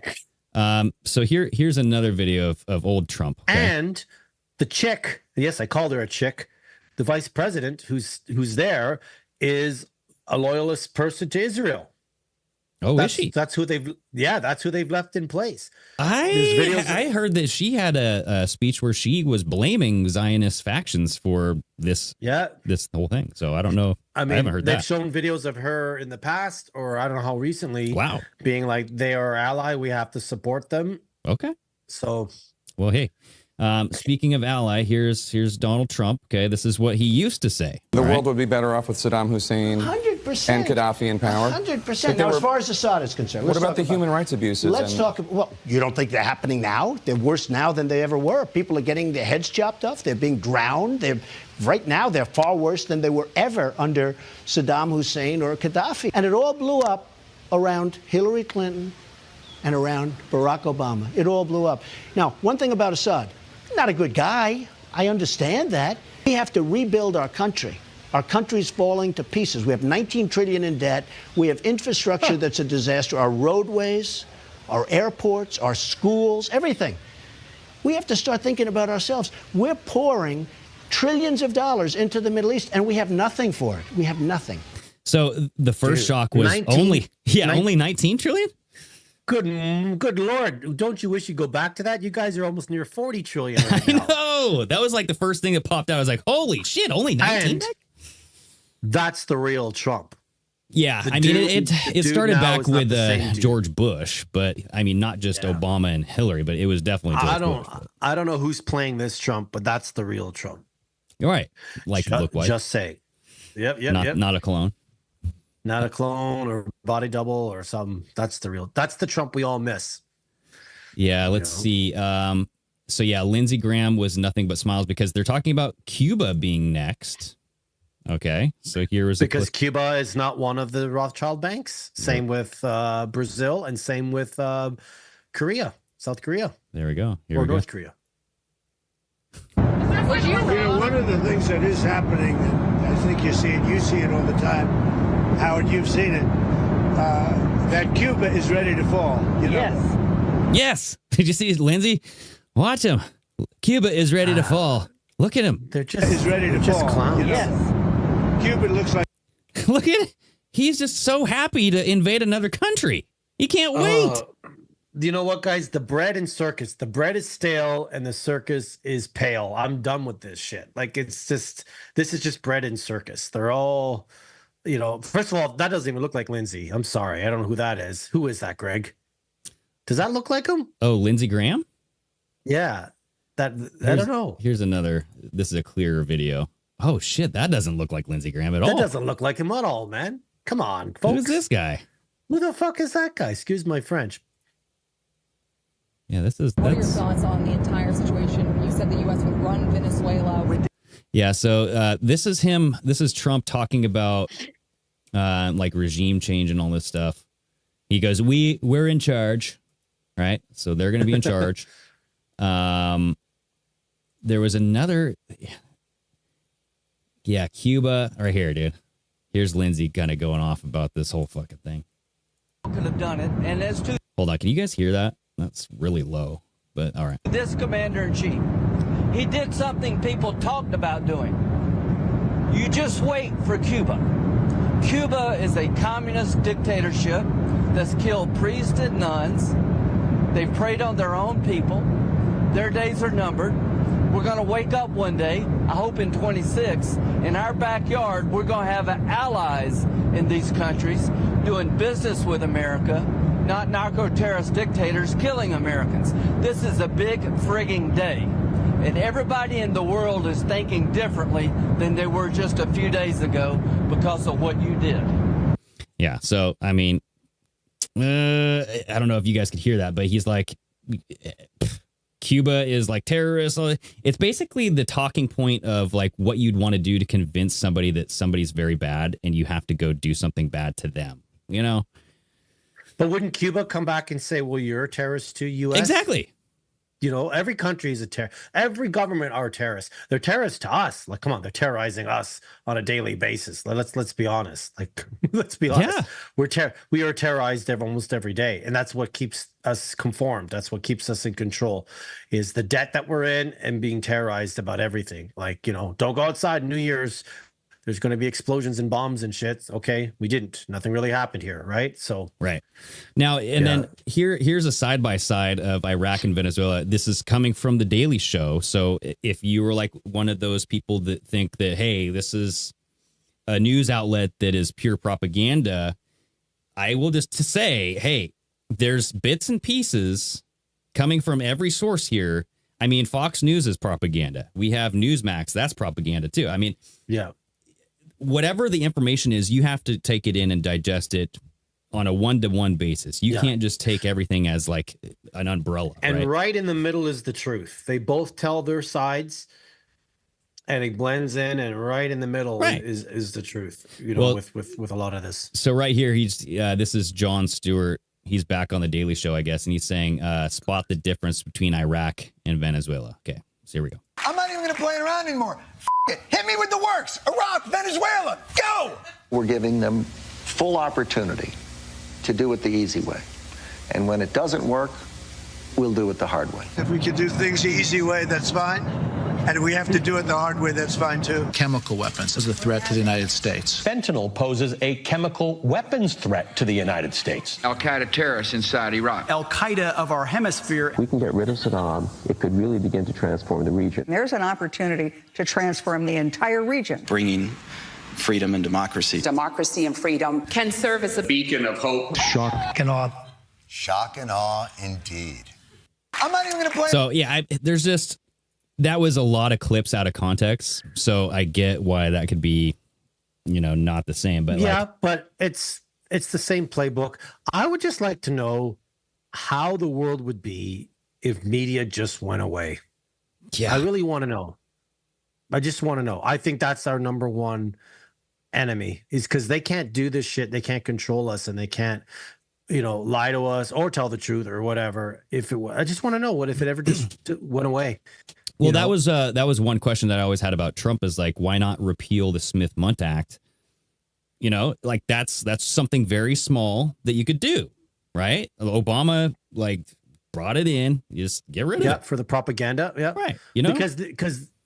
So here's another video of old Trump. Okay? And the chick, yes, I called her a chick. The vice president who's there is a loyalist person to Israel. Oh, is she? That's who they've left in place. I heard that she had a speech where she was blaming Zionist factions for this whole thing. So I don't know. I haven't heard that. They've shown videos of her in the past, or I don't know how recently. Wow. Being like, they are our ally, we have to support them. Okay. So, well, hey, speaking of ally, here's Donald Trump. Okay, this is what he used to say. The world would be better off with Saddam Hussein 100%. and Gaddafi in power. 100%. Now, as far as Assad is concerned, what about the human rights abuses? Let's talk. Well, you don't think they're happening now? They're worse now than they ever were. People are getting their heads chopped off. They're being drowned. Right now, they're far worse than they were ever under Saddam Hussein or Gaddafi. And it all blew up around Hillary Clinton and around Barack Obama. It all blew up. Now, one thing about Assad. Not a good guy. I understand that. We have to rebuild our country. Our country's falling to pieces. We have 19 trillion in debt. We have infrastructure that's a disaster. Our roadways, our airports, our schools, everything. We have to start thinking about ourselves. We're pouring trillions of dollars into the Middle East, and we have nothing for it. We have nothing. So the first shock was only 19 trillion? Good Lord. Don't you wish you'd go back to that? You guys are almost near 40 trillion right now. I know. That was like the first thing that popped out. I was like, holy shit, only 19? And that's the real Trump. Yeah, I mean, it started back with George Bush, but I mean, not just Obama and Hillary, but it was definitely George Bush. I don't know who's playing this Trump, but that's the real Trump. You're right. Like to look white. Just say. Yep. Not a clone. Not a clone or body double or something. That's the Trump we all miss. Yeah, let's see. So yeah, Lindsey Graham was nothing but smiles because they're talking about Cuba being next. Okay, so here was because Cuba is not one of the Rothschild banks. Same with Brazil and same with Korea, South Korea. There we go. Or North Korea. One of the things that is happening, and I think you see it all the time, Howard, you've seen it, that Cuba is ready to fall. Yes. Did you see Lindsey? Watch him. Cuba is ready to fall. Look at him. They're just is ready to fall. Clowns. Cuba looks like. Look at it. He's just so happy to invade another country. He can't wait. You know what, guys? The bread and circus. The bread is stale and the circus is pale. I'm done with this shit. Like, this is just bread and circus. They're all, first of all, that doesn't even look like Lindsey. I'm sorry. I don't know who that is. Who is that, Greg? Does that look like him? Oh, Lindsey Graham? Yeah. I don't know. Here's another. This is a clearer video. Oh, shit. That doesn't look like Lindsey Graham at all. That doesn't look like him at all, man. Come on, folks. Who is this guy? Who the fuck is that guy? Excuse my French. Yeah, What are your thoughts on the entire situation? You said the U.S. would run Venezuela. Yeah, so this is him. This is Trump talking about like regime change and all this stuff. He goes, we're in charge, right? So they're going to be in charge. There was another. Yeah, Cuba. Right here, dude. Here's Lindsey kind of going off about this whole fucking thing. Could have done it, and as to Hold on, can you guys hear that? That's really low, but all right. this commander-in-chief, he did something people talked about doing. You just wait for Cuba. Cuba is a communist dictatorship that's killed priests and nuns. They've preyed on their own people. Their days are numbered. We're going to wake up one day, I hope in 26, in our backyard, we're going to have allies in these countries doing business with America, not narco-terrorist dictators killing Americans. This is a big frigging day. And everybody in the world is thinking differently than they were just a few days ago because of what you did. Yeah, so, I mean, I don't know if you guys could hear that, but he's like, Cuba is like terrorists. It's basically the talking point of like what you'd want to do to convince somebody that somebody's very bad and you have to go do something bad to them, But wouldn't Cuba come back and say, well, you're a terrorist to U.S.? Exactly. Every country is a terror. Every government are terrorists. They're terrorists to us. Like, come on, they're terrorizing us on a daily basis. Let's be honest. Like, let's be honest. Yeah. We are terrorized almost every day, and that's what keeps us conformed. That's what keeps us in control. Is the debt that we're in and being terrorized about everything. Like, don't go outside New Year's. There's going to be explosions and bombs and shit. Okay, we didn't. Nothing really happened here, right? So right now, and then here's a side by side of Iraq and Venezuela. This is coming from the Daily Show. So if you were like one of those people that think that, hey, this is a news outlet that is pure propaganda, I will just say, hey, there's bits and pieces coming from every source here. I mean, Fox News is propaganda. We have Newsmax. That's propaganda too. I mean, yeah. Whatever the information is, you have to take it in and digest it on a one-to-one basis. You can't just take everything as like an umbrella. And right in the middle is the truth. They both tell their sides and it blends in, and right in the middle is the truth, with a lot of this. So right here, this is Jon Stewart. He's back on the Daily Show, I guess. And he's saying, spot the difference between Iraq and Venezuela. Okay, so here we go. I'm not even going to play around anymore. It. Hit me with the works. Iraq, Venezuela, go! We're giving them full opportunity to do it the easy way. And when it doesn't work, we'll do it the hard way. If we can do things the easy way, that's fine. And we have to do it the hard way, that's fine too. Chemical weapons is a threat to the United States. Fentanyl poses a chemical weapons threat to the United States. Al-Qaeda terrorists inside Iraq. Al-Qaeda of our hemisphere. We can get rid of Saddam. It could really begin to transform the region. There's an opportunity to transform the entire region. Bringing freedom and democracy. Democracy and freedom can serve as a beacon of hope. Shock and awe. Shock and awe, indeed. I'm not even going to play. So, yeah, there's just, that was a lot of clips out of context. So I get why that could be, not the same. But yeah, but it's the same playbook. I would just like to know how the world would be if media just went away. Yeah. I really want to know. I just want to know. I think that's our number one enemy, is because they can't do this shit. They can't control us, and they can't, lie to us or tell the truth or whatever. I just want to know, what if it ever just went away? Well, that was one question that I always had about Trump, is like, why not repeal the Smith-Mundt Act? Like that's something very small that you could do, right? Obama brought it in. You just get rid of it. For the propaganda. Yeah. Right.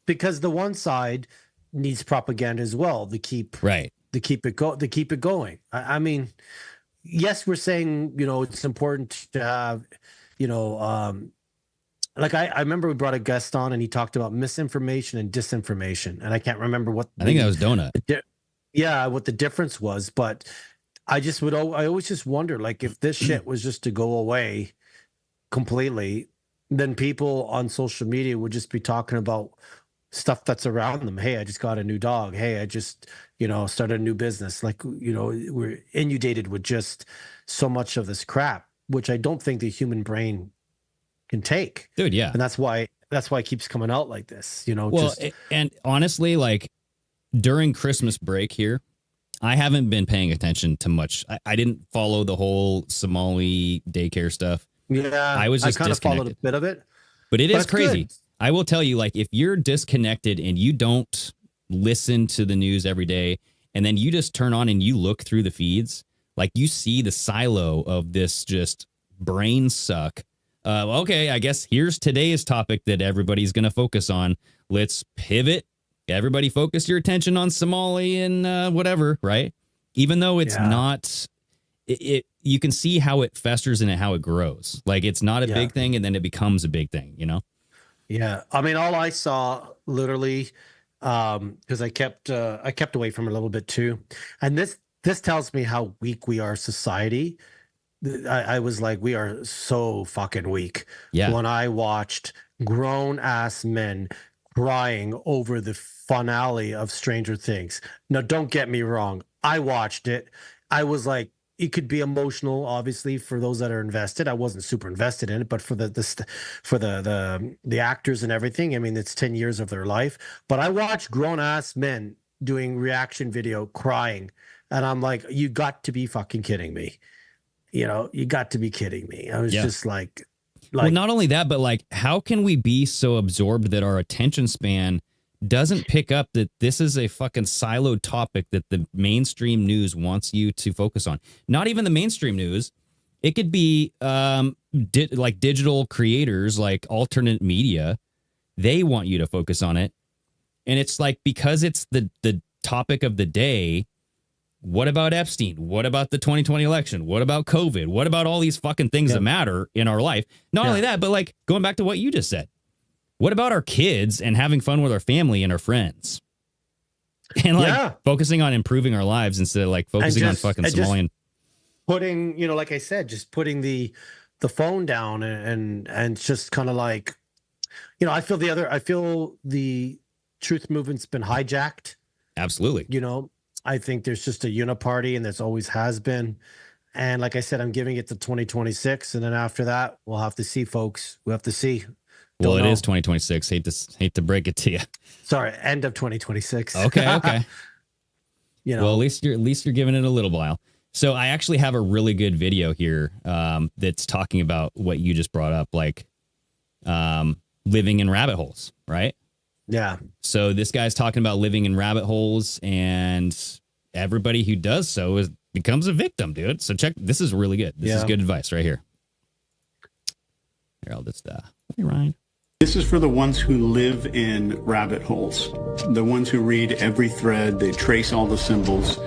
Because the one side needs propaganda as well to keep it going. I mean, yes, we're saying, it's important to have, I remember we brought a guest on and he talked about misinformation and disinformation, and I can't remember what I think that was Donut. What the difference was, but I always just wonder, if this shit was just to go away completely, then people on social media would just be talking about stuff that's around them. Hey, I just got a new dog. Hey, I just, started a new business. We're inundated with just so much of this crap, which I don't think the human brain can take. Dude, yeah. And that's why it keeps coming out like this, and honestly, during Christmas break here, I haven't been paying attention to much. I didn't follow the whole Somali daycare stuff. Yeah. I was just kind of followed a bit of it. But it is crazy. Good. I will tell you, if you're disconnected and you don't listen to the news every day, and then you just turn on and you look through the feeds, you see the silo of this just brain suck. Okay, I guess here's today's topic that everybody's going to focus on. Let's pivot. Everybody focus your attention on Somali and whatever, right? Even though it's not, you can see how it festers and how it grows. It's not a big thing, and then it becomes a big thing, Yeah, I mean, all I saw literally, because I kept away from it a little bit too, and this tells me how weak we are, society. I was like, we are so fucking weak. Yeah. When I watched grown ass men crying over the finale of Stranger Things. Now, don't get me wrong. I watched it. I was like, it could be emotional, obviously, for those that are invested. I wasn't super invested in it, but for the actors and everything, I mean, it's 10 years of their life. But I watched grown ass men doing reaction video crying, and I'm like, you got to be fucking kidding me. You got to be kidding me. I was just like, well, not only that, but how can we be so absorbed that our attention span doesn't pick up that this is a fucking siloed topic that the mainstream news wants you to focus on? Not even the mainstream news. It could be digital creators, alternate media. They want you to focus on it. And it's because it's the topic of the day. What about Epstein? What about the 2020 election? What about COVID? What about all these fucking things that matter in our life? Not only that, but going back to what you just said. What about our kids and having fun with our family and our friends? And focusing on improving our lives instead of focusing on fucking Somalian. Putting, like I said, just putting the phone down and just kind of I feel the truth movement's been hijacked. Absolutely. I think there's just a uniparty, and there's always has been. And like I said, I'm giving it to 2026. And then after that, we'll have to see, folks. We'll have to see. Well, it is 2026. Hate to break it to you. Sorry, end of 2026. Okay. Well, at least you're giving it a little while. So I actually have a really good video here that's talking about what you just brought up, living in rabbit holes, right? Yeah. So this guy's talking about living in rabbit holes, and everybody who does so becomes a victim, dude. So this is really good. This is good advice right here. Here, I'll just, hey, Ryan. This is for the ones who live in rabbit holes, the ones who read every thread, they trace all the symbols.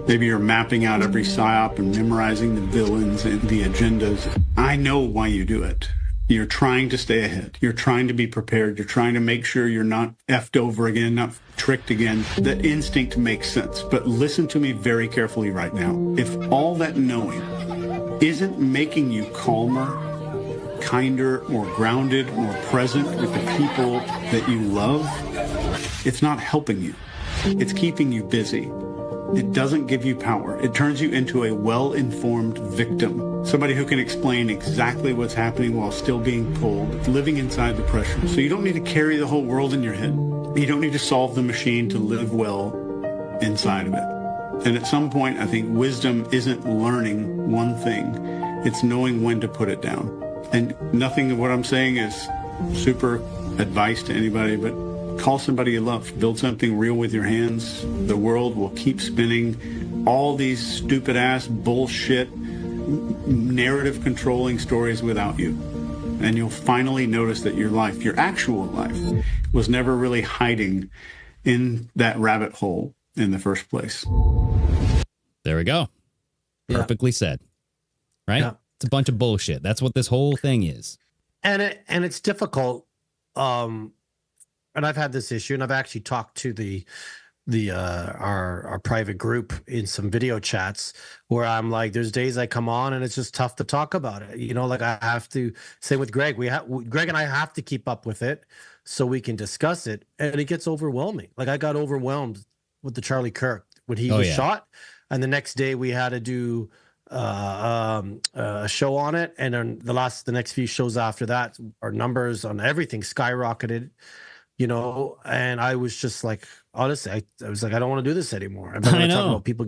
Maybe you're mapping out every psyop and memorizing the villains and the agendas. I know why you do it. You're trying to stay ahead. You're trying to be prepared. You're trying to make sure you're not effed over again, not tricked again. That instinct makes sense. But listen to me very carefully right now. If all that knowing isn't making you calmer, kinder, more grounded, more present with the people that you love, it's not helping you. It's keeping you busy. It doesn't give you power. It turns you into a well-informed victim, somebody who can explain exactly what's happening while still being pulled, living inside the pressure. So you don't need to carry the whole world in your head. You don't need to solve the machine to live well inside of it. And at some point, I think wisdom isn't learning one thing. It's knowing when to put it down. And nothing of what I'm saying is super advice to anybody, but call somebody you love. Build something real with your hands. The world will keep spinning all these stupid-ass bullshit narrative controlling stories without you. And you'll finally notice that your life, your actual life, was never really hiding in that rabbit hole in the first place. There we go. Perfectly said. Right? Yeah. It's a bunch of bullshit. That's what this whole thing is. And it's difficult. And I've had this issue, and I've actually talked to our private group in some video chats where I'm like, there's days I come on and it's just tough to talk about it. You know, like I have to say with Greg, Greg and I have to keep up with it so we can discuss it. And it gets overwhelming. Like I got overwhelmed with the Charlie Kirk when he was shot. And the next day we had to do a show on it. And then the next few shows after that, our numbers on everything skyrocketed. You know, and I was just like, honestly, I was like, I don't want to do this anymore. I'm talking about people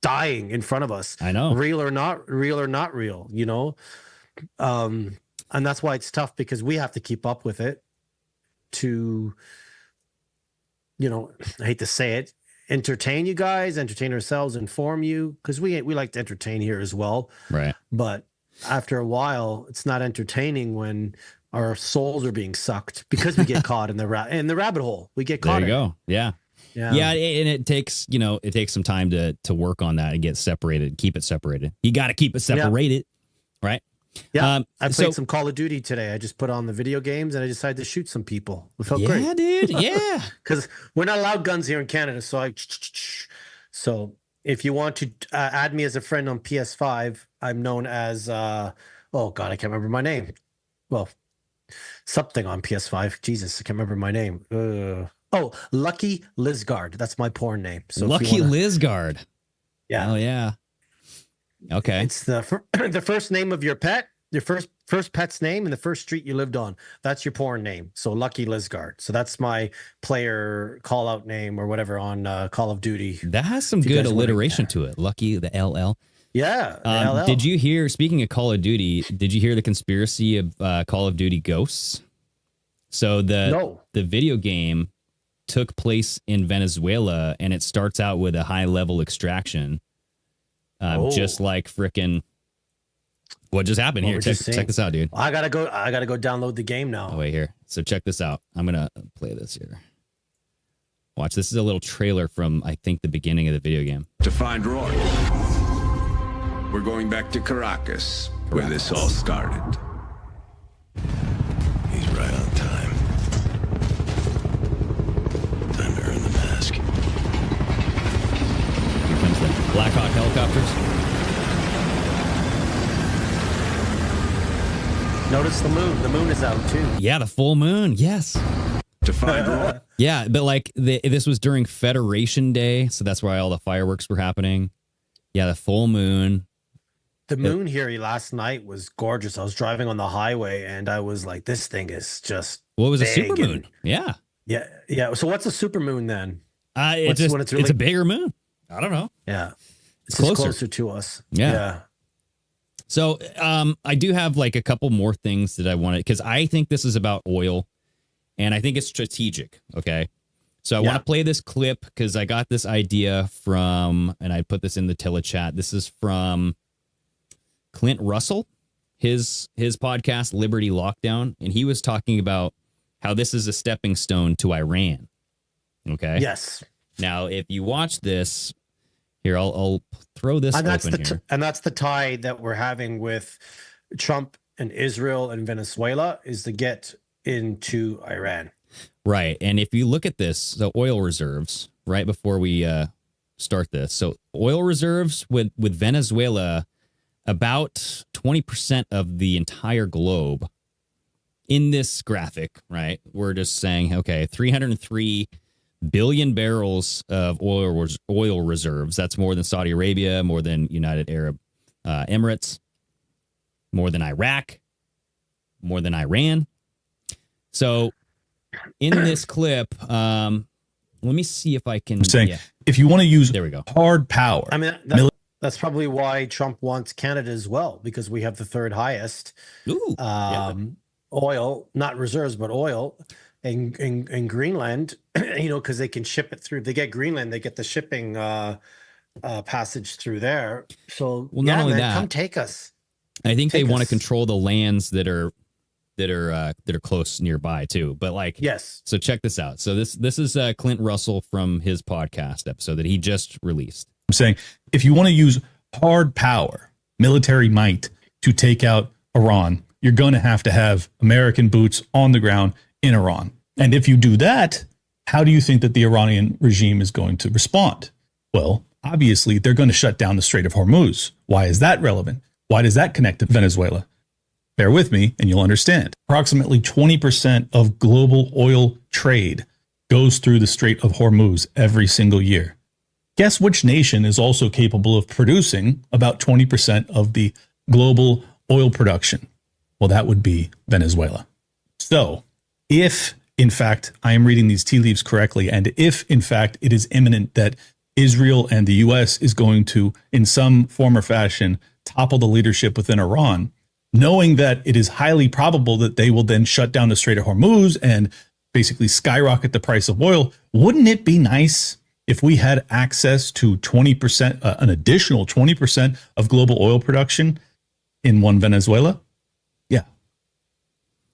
dying in front of us. I know, real or not real. You know, and that's why it's tough because we have to keep up with it. To, you know, I hate to say it, entertain you guys, entertain ourselves, inform you, because we like to entertain here as well. Right. But after a while, it's not entertaining when our souls are being sucked because we get caught in the rabbit hole. We get caught. There you go. Yeah. Yeah. Yeah. And it takes some time to work on that and get separated, keep it separated. You got to keep it separated. Yeah. Right. Yeah. I played some Call of Duty today. I just put on the video games and I decided to shoot some people. It felt great. Yeah, dude. Yeah. Because we're not allowed guns here in Canada. So if you want to add me as a friend on PS5, I'm known as, oh God, I can't remember my name. Well, something on PS5. Jesus, I can't remember my name. Lucky Lizgard. That's my porn name. So Lucky Lizgard. Yeah. Oh yeah. Okay. It's the first name of your pet, your first pet's name, and the first street you lived on. That's your porn name. So Lucky Lizgard. So that's my player call out name or whatever on Call of Duty. That has some good alliteration to it. Lucky, the LL. Yeah. LL. Did you hear, speaking of Call of Duty, did you hear the conspiracy of Call of Duty Ghosts? So the video game took place in Venezuela, and it starts out with a high level extraction. Just like frickin' what just happened here. Check this out, dude. I gotta go download the game now. Oh, wait here. So check this out. I'm gonna play this here. Watch. This is a little trailer from, I think, the beginning of the video game. To find Roy. We're going back to Caracas, where this all started. He's right on time. Time to earn the mask. Here comes the Black Hawk helicopters. Notice the moon. The moon is out too. Yeah, the full moon. Yes. To find Roy. Yeah, but like this was during Federation Day, so that's why all the fireworks were happening. Yeah, the full moon. The moon here last night was gorgeous. I was driving on the highway and I was like, this thing is just Well, it was a big supermoon. Yeah. Yeah. So what's a supermoon then? It's a bigger moon. I don't know. Yeah. It's closer to us. Yeah. So I do have like a couple more things that I wanted, because I think this is about oil and I think it's strategic. Okay. So I want to play this clip because I got this idea from, and I put this in the telechat. This is from Clint Russell, his podcast, Liberty Lockdown. And he was talking about how this is a stepping stone to Iran. Okay. Yes. Now, if you watch this, here, I'll throw this open here. And that's the tie that we're having with Trump and Israel and Venezuela, is to get into Iran. Right. And if you look at this, the oil reserves, right before we start this. So oil reserves with Venezuela, about 20% of the entire globe in this graphic, right? We're just saying, okay, 303 billion barrels of oil reserves. That's more than Saudi Arabia, more than United Arab Emirates, more than Iraq, more than Iran. So in this clip, let me see if I can. I'm saying, if you want to use there we go. hard power. I mean, that's probably why Trump wants Canada as well, because we have the third highest oil, not reserves, but oil in Greenland, because they can ship it through. They get Greenland, they get the shipping passage through there. So, not only that, come take us. I think they want to control the lands that are close nearby too. But yes. So check this out. So this is Clint Russell from his podcast episode that he just released. I'm saying, if you want to use hard power, military might to take out Iran, you're going to have American boots on the ground in Iran. And if you do that, how do you think that the Iranian regime is going to respond? Well, obviously, they're going to shut down the Strait of Hormuz. Why is that relevant? Why does that connect to Venezuela? Bear with me and you'll understand. Approximately 20% of global oil trade goes through the Strait of Hormuz every single year. Guess which nation is also capable of producing about 20% of the global oil production? Well, that would be Venezuela. So, if, in fact, I am reading these tea leaves correctly, and if, in fact, it is imminent that Israel and the U.S. is going to, in some form or fashion, topple the leadership within Iran, knowing that it is highly probable that they will then shut down the Strait of Hormuz and basically skyrocket the price of oil, wouldn't it be nice if we had access to 20%, an additional 20% of global oil production in one Venezuela? Yeah.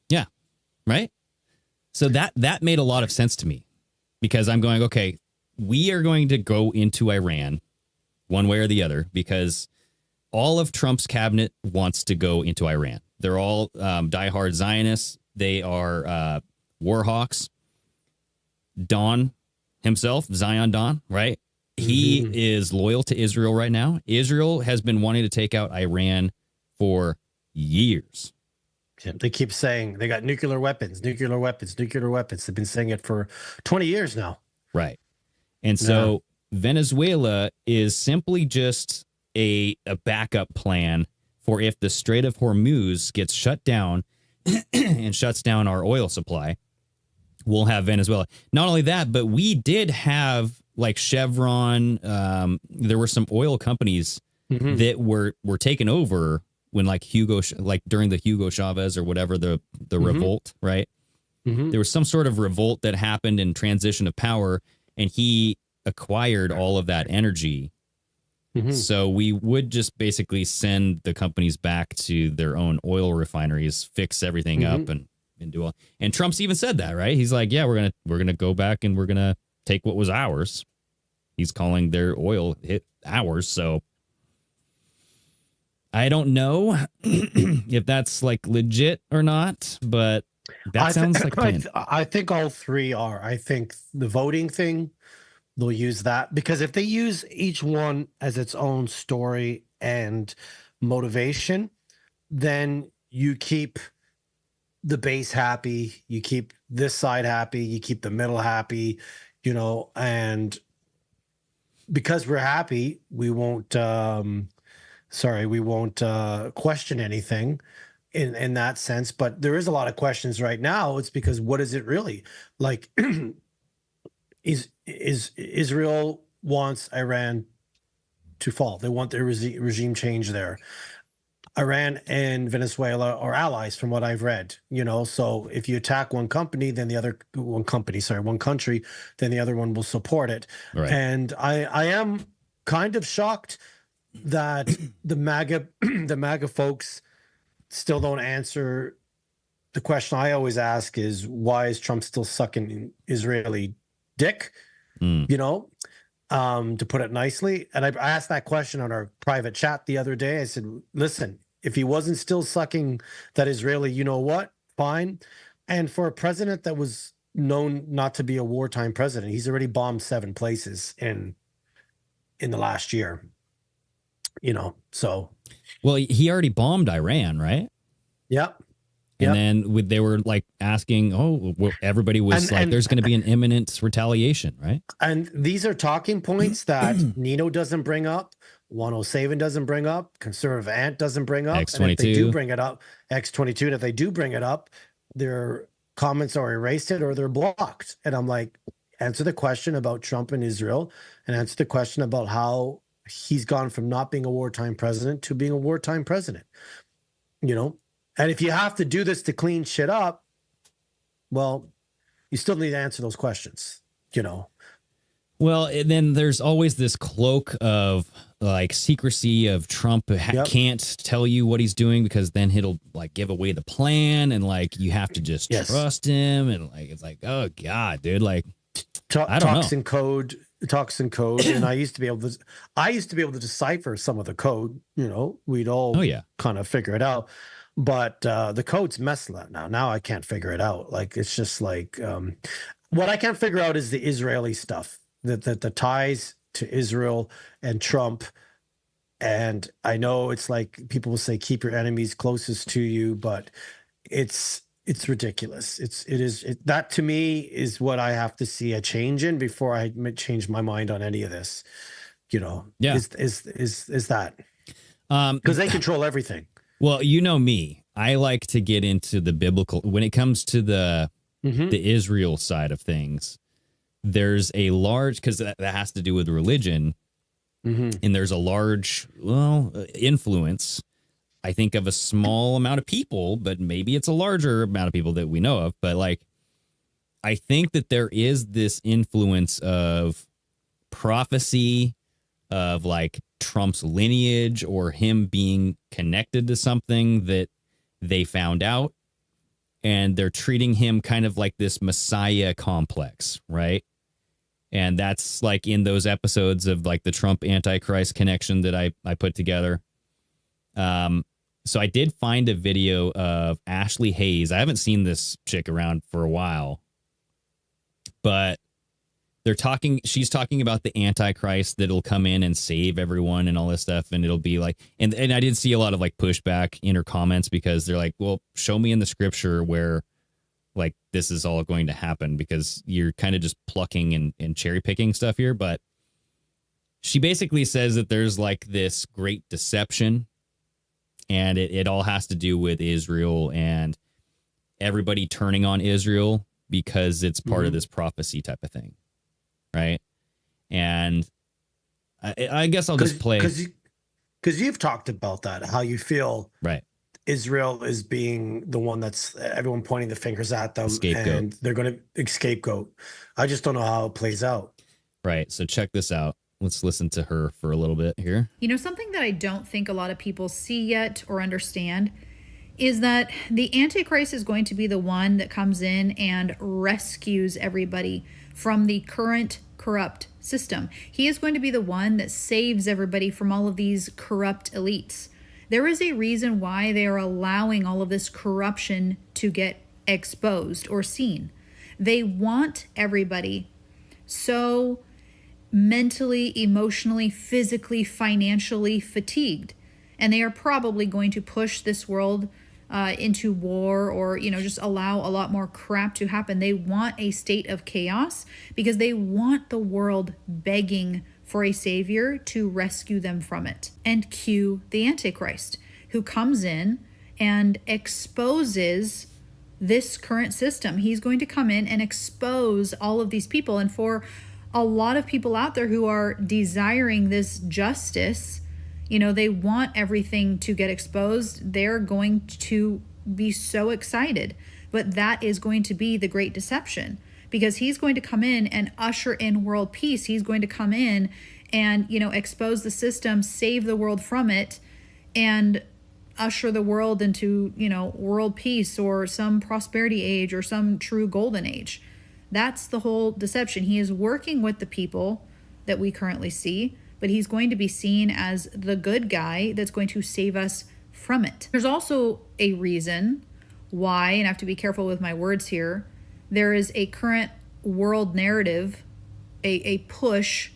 Yeah. Right? So that made a lot of sense to me, because I'm going, okay, we are going to go into Iran one way or the other, because all of Trump's cabinet wants to go into Iran. They're all diehard Zionists. They are war hawks. Don himself, Zion Don, right? He is loyal to Israel right now. Israel has been wanting to take out Iran for years. Yeah, they keep saying they got nuclear weapons, nuclear weapons, nuclear weapons. They've been saying it for 20 years now. Right. And so Venezuela is simply just a backup plan for if the Strait of Hormuz gets shut down and shuts down our oil supply, we'll have Venezuela. Not only that, but we did have like Chevron. There were some oil companies that were taken over when during the Hugo Chavez or whatever, the revolt, right? There was some sort of revolt that happened in transition of power, and he acquired all of that energy. So we would just basically send the companies back to their own oil refineries, fix everything up, and do all. And Trump's even said that, right? He's like, yeah, we're gonna go back and we're gonna take what was ours. He's calling their oil ours. So I don't know if that's like legit or not, but that sounds like a plan. I think all three are. I think the voting thing, they'll use that, because if they use each one as its own story and motivation, then you keep the base happy, you keep this side happy, you keep the middle happy, and because we're happy, we won't question anything in that sense. But there is a lot of questions right now. It's because what is it really like? Is Israel wants Iran to fall. They want their regime change there. Iran and Venezuela are allies, from what I've read. So if you attack one country, then the other one will support it. Right. And I am kind of shocked that the MAGA folks still don't answer the question I always ask is, why is Trump still sucking Israeli dick? You know, to put it nicely. And I asked that question on our private chat the other day. I said, listen, if he wasn't still sucking that Israeli, you know what? Fine. And for a president that was known not to be a wartime president, he's already bombed 7 places in the last year. You know, so. Well, he already bombed Iran, right? Yep. And then they were like asking, everybody was like, there's going to be an imminent retaliation, right? And these are talking points that Nino doesn't bring up, 107 doesn't bring up, Conservative Ant doesn't bring up. X22. And if they do bring it up, X22, and if they do bring it up, their comments are erased or they're blocked. And I'm like, answer the question about Trump and Israel, and answer the question about how he's gone from not being a wartime president to being a wartime president. You know? And if you have to do this to clean shit up, well, you still need to answer those questions, you know? Well, and then there's always this cloak of like secrecy of Trump can't tell you what he's doing because then he'll like give away the plan, and like you have to just trust him, and like it's like, oh God, dude, like I don't know. Toxin code, and I used to be able to decipher some of the code, you know. We'd all kind of figure it out. But the code's messed up now. Now I can't figure it out. Like, it's just like, what I can't figure out is the Israeli stuff, the ties to Israel and Trump. And I know it's like people will say, keep your enemies closest to you, but it's ridiculous. That to me is what I have to see a change in before I change my mind on any of this, you know. Is that because they control everything. Well, you know me, I like to get into the biblical when it comes to the Israel side of things. There's a large, because that has to do with religion, and there's a large influence, I think, of a small amount of people, but maybe it's a larger amount of people that we know of. But like, I think that there is this influence of prophecy, of like Trump's lineage or him being connected to something that they found out, and they're treating him kind of like this Messiah complex, right? And that's like in those episodes of like the Trump Antichrist connection that I put together. So I did find a video of Ashley Hayes. I haven't seen this chick around for a while, but she's talking about the Antichrist that'll come in and save everyone and all this stuff. And it'll be like, and I did see a lot of like pushback in her comments because they're like, well, show me in the scripture where like this is all going to happen, because you're kind of just plucking and cherry picking stuff here. But she basically says that there's like this great deception, and it all has to do with Israel and everybody turning on Israel because it's part of this prophecy type of thing. Right. And I guess I'll just play. Because you've talked about that, how you feel Israel is being the one that's everyone pointing the fingers at them. Scapegoat. And they're going to scapegoat. I just don't know how it plays out. Right. So check this out. Let's listen to her for a little bit here. You know, something that I don't think a lot of people see yet or understand is that the Antichrist is going to be the one that comes in and rescues everybody from the current corrupt system. He is going to be the one that saves everybody from all of these corrupt elites. There is a reason why they are allowing all of this corruption to get exposed or seen. They want everybody so mentally, emotionally, physically, financially fatigued. And they are probably going to push this world into war, or, you know, just allow a lot more crap to happen. They want a state of chaos because they want the world begging for a savior to rescue them from it. And cue the Antichrist, who comes in and exposes this current system. He's going to come in and expose all of these people. And for a lot of people out there who are desiring this justice, you know, they want everything to get exposed. They're going to be so excited. But that is going to be the great deception, because he's going to come in and usher in world peace. He's going to come in and, you know, expose the system, save the world from it. And usher the world into, world peace or some prosperity age or some true golden age. That's the whole deception. He is working with the people that we currently see, but he's going to be seen as the good guy that's going to save us from it. There's also a reason why, and I have to be careful with my words here, there is a current world narrative, a push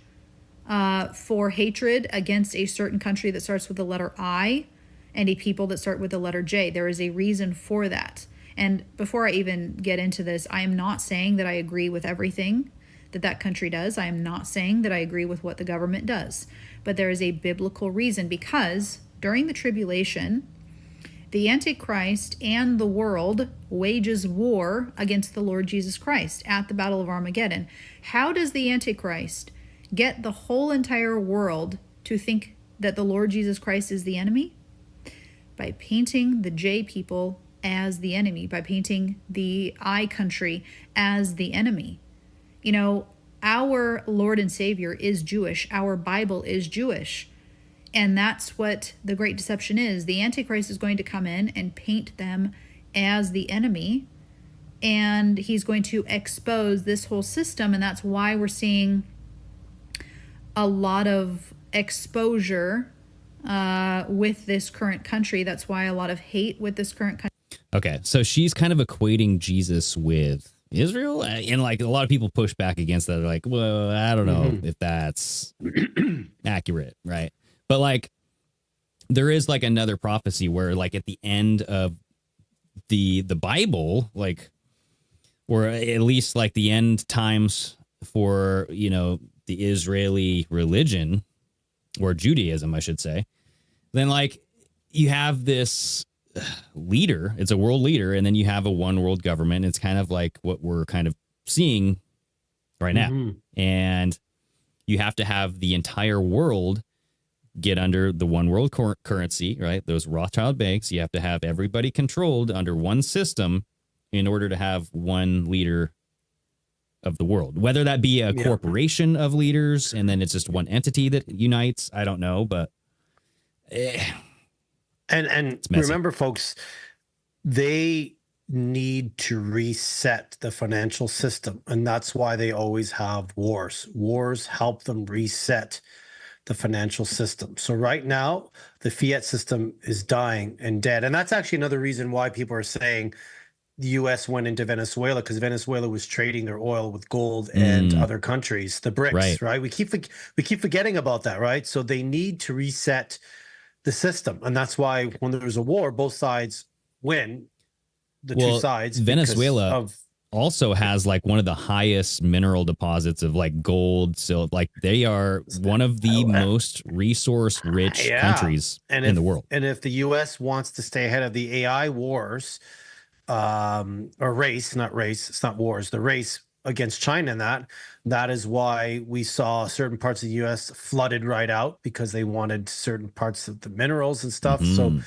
for hatred against a certain country that starts with the letter I and a people that start with the letter J. There is a reason for that. And before I even get into this, I am not saying that I agree with everything that country does. I am not saying that I agree with what the government does. But there is a biblical reason, because during the tribulation, the Antichrist and the world wages war against the Lord Jesus Christ at the Battle of Armageddon. How does the Antichrist get the whole entire world to think that the Lord Jesus Christ is the enemy? By painting the J people as the enemy, by painting the I country as the enemy. Our Lord and Savior is Jewish. Our Bible is Jewish. And that's what the great deception is. The Antichrist is going to come in and paint them as the enemy, and he's going to expose this whole system. And that's why we're seeing a lot of exposure with this current country. That's why a lot of hate with this current country. Okay, so she's kind of equating Jesus with Israel, and like a lot of people push back against that. They're like, well, I don't know if that's accurate, right? But like, there is like another prophecy where like at the end of the Bible, like, or at least like the end times for, the Israeli religion or Judaism, I should say, then like you have this leader, it's a world leader, and then you have a one world government. It's kind of like what we're kind of seeing right now. And you have to have the entire world get under the one world currency, right? Those Rothschild banks. You have to have everybody controlled under one system in order to have one leader of the world, whether that be a corporation of leaders and then it's just one entity that unites. I don't know, but and remember, folks, they need to reset the financial system, and that's why they always have wars. Wars help them reset the financial system. So right now, the fiat system is dying and dead. And that's actually another reason why people are saying the U.S. went into Venezuela, because Venezuela was trading their oil with gold and other countries, the BRICS, right? We keep forgetting about that, right? So they need to reset the system. And that's why when there's a war, both sides win, two sides. Venezuela also has like one of the highest mineral deposits of like gold, silver. Like they are one of the most resource rich countries in the world. And if the U.S. wants to stay ahead of the AI wars, or race, it's not wars, the race against China, and that is why we saw certain parts of the U.S. flooded right out, because they wanted certain parts of the minerals and stuff. So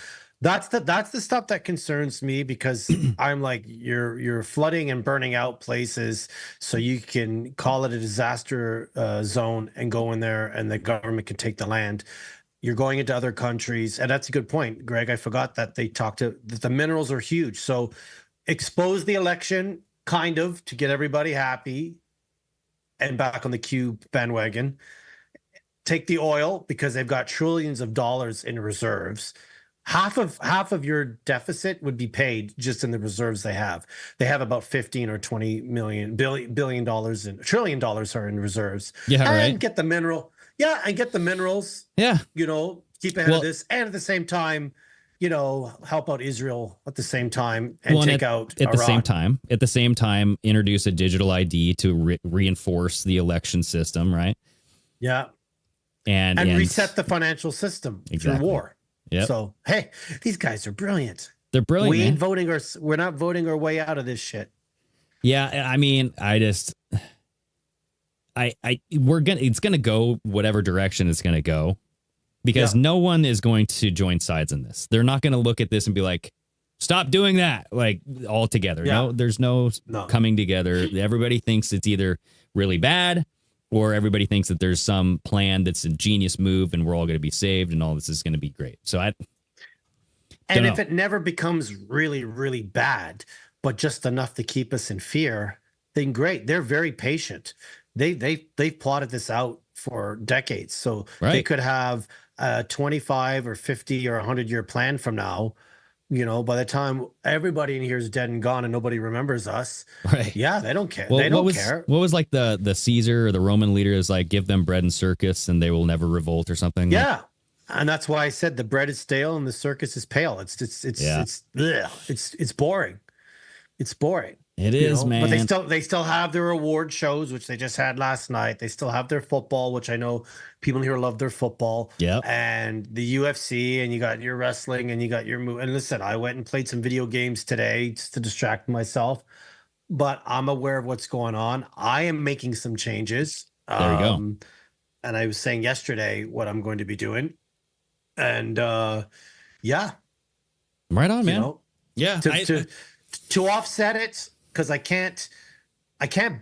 that's the stuff that concerns me, because I'm like, you're flooding and burning out places so you can call it a disaster zone and go in there and the government can take the land. You're going into other countries. And that's a good point, Greg. I forgot that that the minerals are huge. So expose the election kind of to get everybody happy and back on the Q bandwagon. Take the oil, because they've got trillions of dollars in reserves. Half of your deficit would be paid just in the reserves they have. They have about 15 or 20 billion dollars in $1 trillion are in reserves. Yeah, and right. Get the minerals. Yeah. Keep ahead of this, and at the same time, help out Israel at the same time, and take out at Iran. the same time, introduce a digital ID to reinforce the election system, right? Yeah. And reset the financial system through war. Yep. So, hey, these guys are brilliant. They're brilliant. We ain't voting we're not voting our way out of this shit. Yeah, I mean, it's gonna go whatever direction it's gonna go, because no one is going to join sides in this. They're not gonna look at this and be like, stop doing that, like all together. Yeah. No, there's no coming together. Everybody thinks it's either really bad, or everybody thinks that there's some plan that's a genius move and we're all going to be saved and all this is going to be great. So And if it never becomes really, really bad, but just enough to keep us in fear, then great. They're very patient. They've plotted this out for decades. So they could have a 25 or 50 or 100-year plan from now. By the time everybody in here is dead and gone and nobody remembers us, yeah, they don't care. Well, they don't care. What was like the Caesar or the Roman leaders like, give them bread and circus and they will never revolt or something? Yeah. And that's why I said the bread is stale and the circus is pale. It's boring. It's boring. It is, man. But they still have their award shows, which they just had last night. They still have their football, which I know people here love their football. Yeah. And the UFC, and you got your wrestling, and you got your And listen, I went and played some video games today just to distract myself. But I'm aware of what's going on. I am making some changes. There you go. And I was saying yesterday what I'm going to be doing. And yeah. Right on, man. Yeah. To offset it, because I can't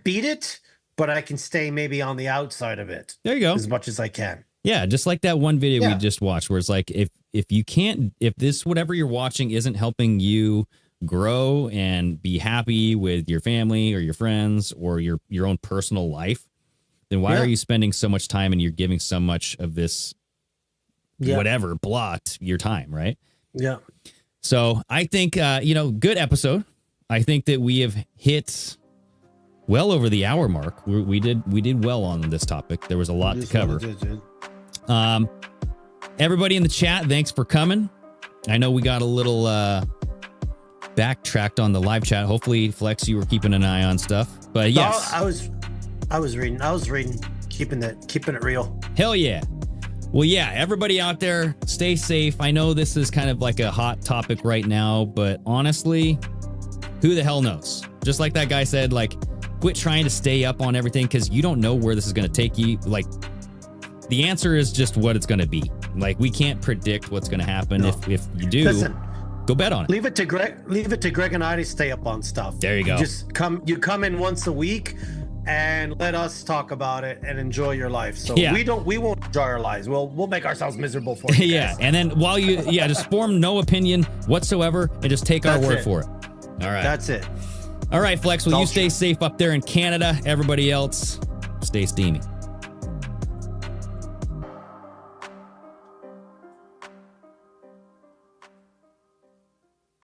beat it, but I can stay maybe on the outside of it. There you go. As much as I can. Yeah, just like that one video we just watched, where it's like, if this whatever you're watching isn't helping you grow and be happy with your family or your friends or your own personal life, then why are you spending so much time and you're giving so much of this whatever blocked your time, right? Yeah. So I think good episode. I think that we have hit well over the hour mark. We did well on this topic. There was a lot to cover. Everybody in the chat, thanks for coming. I know we got a little backtracked on the live chat. Hopefully, Flex, you were keeping an eye on stuff. But yes, I was reading, keeping it real. Hell yeah. Well, yeah, everybody out there, stay safe. I know this is kind of like a hot topic right now, but honestly, who the hell knows? Just like that guy said, like, quit trying to stay up on everything because you don't know where this is going to take you. Like, the answer is just what it's going to be. Like, we can't predict what's going to happen. No. If you do, go bet on it. Leave it to Greg and I to stay up on stuff. There you go. You come in once a week and let us talk about it and enjoy your life. So we won't enjoy our lives. We'll make ourselves miserable for you. Yeah. And then while just form no opinion whatsoever and just take our word for it. All right. That's it. All right, Flex. Well, you stay safe up there in Canada. Everybody else, stay steamy.